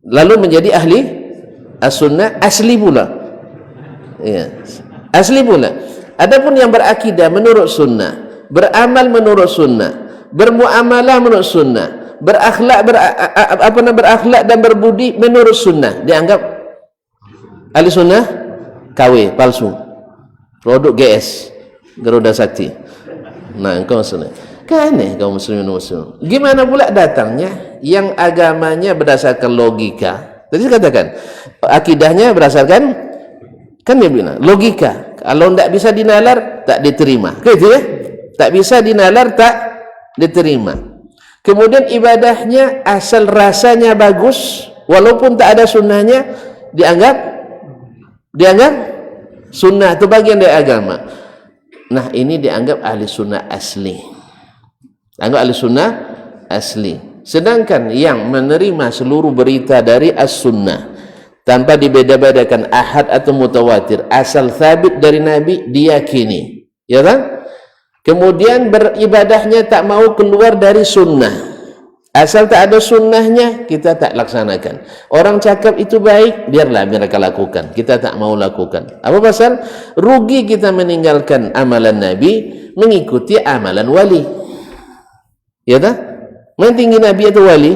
Lalu menjadi ahli as-sunnah asli pula. Ya. Asli pula. Adapun yang berakidah menurut sunnah, beramal menurut sunnah, bermuamalah menurut sunnah, berakhlak dan berbudi menurut sunnah, dianggap ahli sunnah KW palsu, produk GS Garuda Sakti. Nah, engkau sunnah. Kan kaum muslimin muslim. Gimana pula datangnya yang agamanya berdasarkan logika? Tadi saya katakan akidahnya berdasarkan, kan dia bilang logika. Kalau tidak bisa dinalar tak diterima. Gitu ya? Tak bisa dinalar tak diterima. Kemudian ibadahnya asal rasanya bagus, walaupun tak ada sunnahnya, dianggap sunnah itu bagian dari agama. Nah, ini dianggap ahli sunnah asli. Anggap ahli sunnah asli. Sedangkan yang menerima seluruh berita dari as-sunnah tanpa dibeda-bedakan ahad atau mutawatir, asal sabit dari Nabi diyakini, ya kan? Kemudian beribadahnya tak mau keluar dari sunnah. Asal tak ada sunnahnya, kita tak laksanakan. Orang cakap itu baik, biarlah mereka lakukan. Kita tak mau lakukan. Apa pasal? Rugi kita meninggalkan amalan Nabi, mengikuti amalan wali. Ya tak? Mana tinggi Nabi atau wali?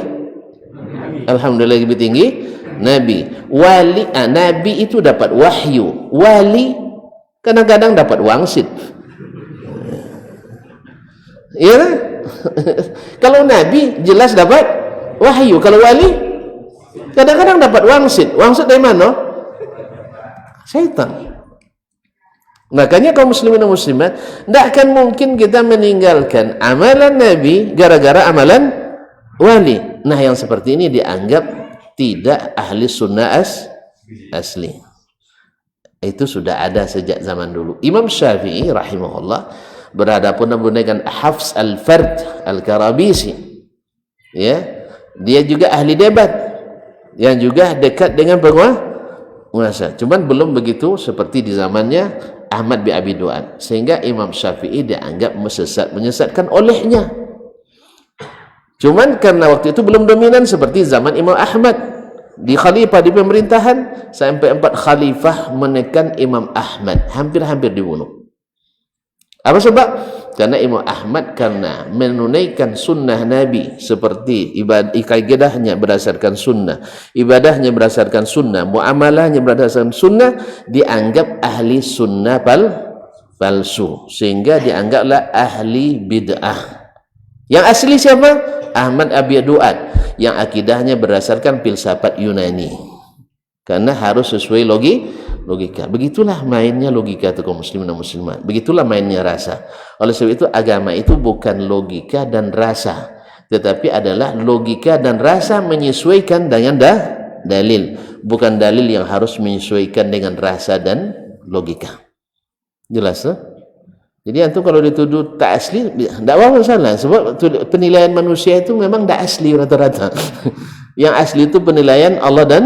Alhamdulillah lebih tinggi Nabi. Wali, Nabi itu dapat wahyu. Wali kadang-kadang dapat wangsit. Ya tak? Kalau Nabi jelas dapat wahyu, kalau wali kadang-kadang dapat wangsit. Wangsit dari mana? Syaitan. Makanya kaum muslimin dan muslimat, tidak akan mungkin kita meninggalkan amalan Nabi gara-gara amalan wali. Nah, yang seperti ini dianggap tidak ahli sunnah asli. Itu sudah ada sejak zaman dulu. Imam Syafi'i rahimahullah berhadapan dengan Hafs al-Fard al-Karabisi, ya, dia juga ahli debat yang juga dekat dengan penguasa, cuman belum begitu seperti di zamannya Ahmad bin Abi Du'ad, sehingga Imam Syafi'i dianggap menyesatkan olehnya. Cuman karena waktu itu belum dominan seperti zaman Imam Ahmad di khalifah, di pemerintahan, sampai 4 khalifah menekan Imam Ahmad, hampir-hampir dibunuh. Apa sebab? Karena Imam Ahmad karena menunaikan sunnah Nabi, seperti ibadahnya berdasarkan sunnah, ibadahnya berdasarkan sunnah, muamalahnya berdasarkan sunnah, dianggap ahli sunnah palsu, sehingga dianggaplah ahli bid'ah. Yang asli siapa? Ahmad Abi Du'ad, yang akidahnya berdasarkan filsafat Yunani, karena harus sesuai logika. Begitulah mainnya logika itu kaum muslimin dan muslimat. Begitulah mainnya rasa. Oleh sebab itu agama itu bukan logika dan rasa, tetapi adalah logika dan rasa menyesuaikan dengan dalil, bukan dalil yang harus menyesuaikan dengan rasa dan logika. Jelas tak? Jadi antum kalau dituduh tak asli, tidak apa salah, sebab penilaian manusia itu memang tak asli rata-rata. Yang asli itu penilaian Allah dan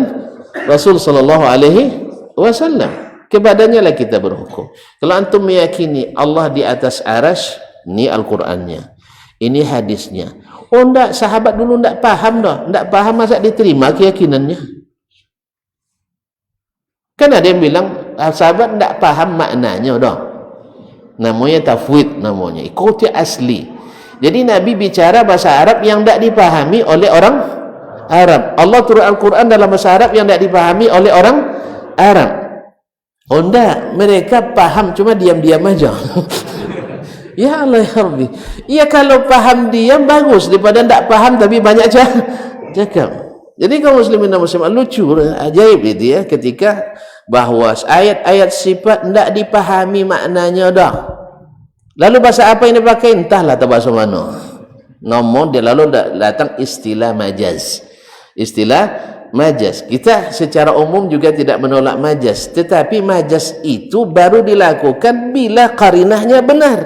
Rasul sallallahu alaihi wasallam. Kepadanya lah kita berhukum. Kalau antum meyakini Allah di atas arsy, ini Al-Qur'annya, ini hadisnya. Oh enggak, sahabat dulu enggak paham dah, enggak paham, masa diterima keyakinannya? Kan ada yang bilang sahabat enggak paham maknanya dah. Namanya tafwid, namanya ikuti asli. Jadi Nabi bicara bahasa Arab yang enggak dipahami oleh orang Arab. Allah turun Al-Qur'an dalam bahasa Arab yang enggak dipahami oleh orang Arab. Oh enggak, mereka paham, cuma diam-diam aja. Ya Allah ya Rabbi. Ya kalau paham diam bagus daripada enggak paham tapi banyak cakap. Jadi kaum muslimin dan muslimat, lucu, ajaib itu ya, ketika bahwa ayat-ayat sifat enggak dipahami maknanya dah. Lalu bahasa apa yang dipakai? Entahlah atau bahasa mana. Namun dia lalu datang istilah majaz. Istilah majaz. Kita secara umum juga tidak menolak majaz, tetapi majaz itu baru dilakukan bila qarinahnya benar.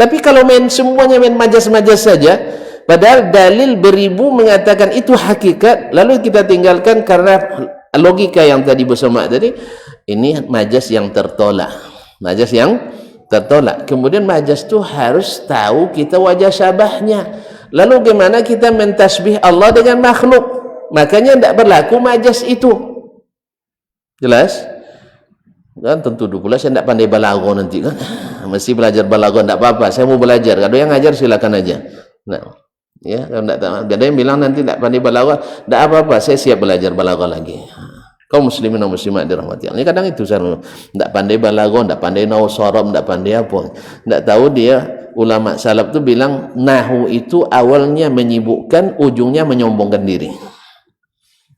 Tapi kalau semuanya main majaz-majaz saja, padahal dalil beribu mengatakan itu hakikat, lalu kita tinggalkan karena logika yang tadi bersama tadi, ini majaz yang tertolak. Majaz yang tertolak. Kemudian majaz itu harus tahu kita wajah syabahnya. Lalu bagaimana kita mentasbih Allah dengan makhluk? Makanya tidak berlaku majaz itu. Jelas? Kan tentu pula saya tidak pandai balaghah nanti kan. Mesti belajar balaghah, tidak apa-apa. Saya mau belajar. Kalau yang ngajar silakan aja. Nah, ya, kalau tidak tahu. Ada yang bilang nanti tidak pandai balaghah, tidak apa-apa. Saya siap belajar balaghah lagi. Kaum muslimin dan muslimat dirahmati Allah. Ini kadang itu saya tidak pandai balaghah, tidak pandai nahwu sharab, tidak pandai apa. Tidak tahu dia ulama salaf tu bilang nahwu itu awalnya menyibukkan, ujungnya menyombongkan diri.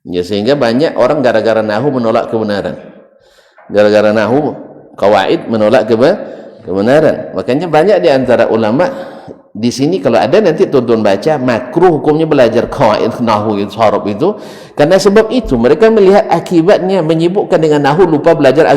Ya, sehingga banyak orang gara-gara nahwu menolak kebenaran. Gara-gara nahwu qawaid menolak kebenaran. Makanya banyak di antara ulama di sini kalau ada nanti tuntun baca makruh hukumnya belajar qawaid nahwu sharab itu, karena sebab itu mereka melihat akibatnya menyibukkan dengan nahwu, lupa belajar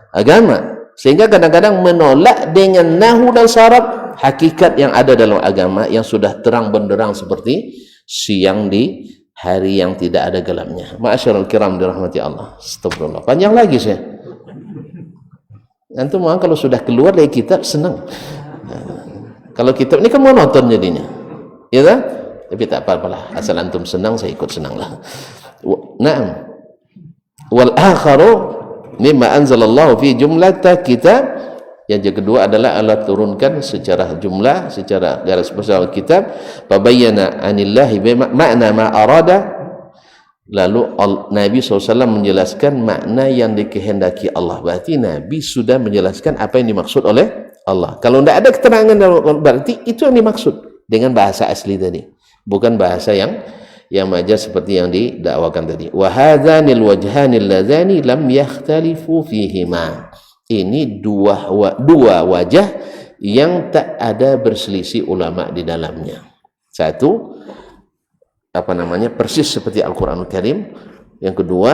agama, sehingga kadang-kadang menolak dengan nahwu dan sharab hakikat yang ada dalam agama yang sudah terang benderang seperti siang di hari yang tidak ada gelapnya. Ma'asyiral kiram dirahmati Allah. Astagfirullah. Panjang lagi saya. Antum kalau sudah keluar dari kitab senang. Kalau kitab ini kan monoton jadinya. Ya kan? Tapi tak apa-apalah. Asal antum senang, saya ikut senanglah. Naam. Wal akharu mimma anzalallahu fi jumlata kitab. Yang kedua adalah Allah turunkan secara jumlah, secara garis besar kitab. Fabayyana anillahi makna ma arada. Lalu Nabi SAW menjelaskan makna yang dikehendaki Allah. Berarti Nabi sudah menjelaskan apa yang dimaksud oleh Allah. Kalau tidak ada keterangan, berarti itu yang dimaksud dengan bahasa asli tadi, bukan bahasa yang majaz seperti yang didakwakan tadi. Wa hadzanil wajhanil ladzani lam yakhtalifu fihima. Ini dua wajah yang tak ada berselisih ulama di dalamnya. Satu, persis seperti Al-Quranul Karim. Yang kedua,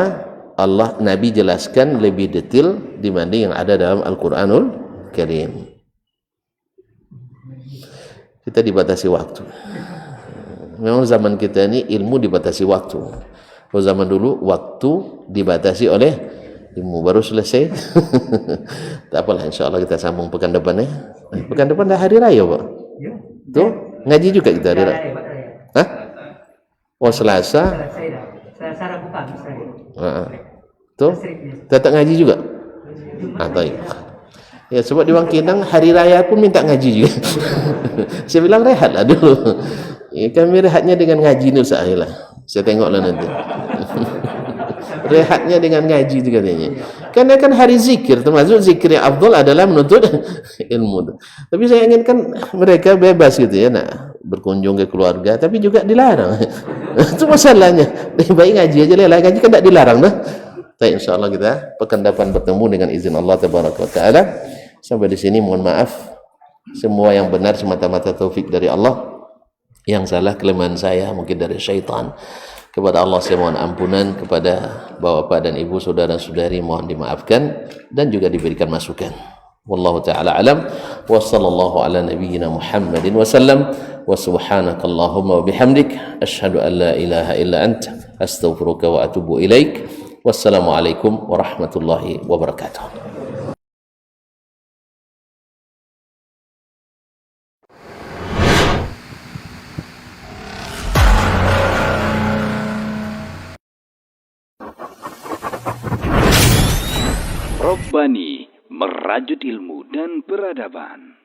Nabi jelaskan lebih detail dibanding yang ada dalam Al-Quranul Karim. Kita dibatasi waktu. Memang zaman kita ini ilmu dibatasi waktu. Kalau zaman dulu waktu dibatasi oleh ilmu. Baru selesai. Tak apalah, insyaAllah kita sambung pekan depan ya. Pekan depan dah hari raya Pak. Tuh ngaji juga kita hari raya. Hah? Oh Selasa. Selasa Rabu Kamis. Tuh tetap ngaji juga. Taib. Ya sebab di Bangkinang hari raya pun minta ngaji juga. Saya bilang rehatlah dulu. Ya, kami rehatnya dengan ngaji ni Ustaz lah. Saya tengoklah nanti. Rehatnya dengan ngaji itu katanya. Karena kan hari zikir, termasuk zikir yang afdal adalah menuntut ilmu. Tapi saya inginkan mereka bebas gitu ya, nak berkunjung ke keluarga, tapi juga dilarang. Itu masalahnya. Lebih baik ngaji aja lah, ngaji kan tak dilarang dah. Tapi insyaallah kita pekan depan bertemu dengan izin Allah Tabaraka wa Taala. Sampai di sini mohon maaf. Semua yang benar semata-mata taufik dari Allah. Yang salah kelemahan saya mungkin dari syaitan. Kepada Allah saya mohon ampunan, kepada bapak dan ibu, saudara-saudari mohon dimaafkan dan juga diberikan masukan. Wallahu taala alam wa sallallahu ala nabiyyina Muhammadin wa sallam wa subhanakallahumma wa bihamdik asyhadu an la ilaha illa anta astaghfiruka wa atubu ilaik. Wassalamualaikum warahmatullahi wabarakatuh. Robbani, merajut ilmu dan peradaban.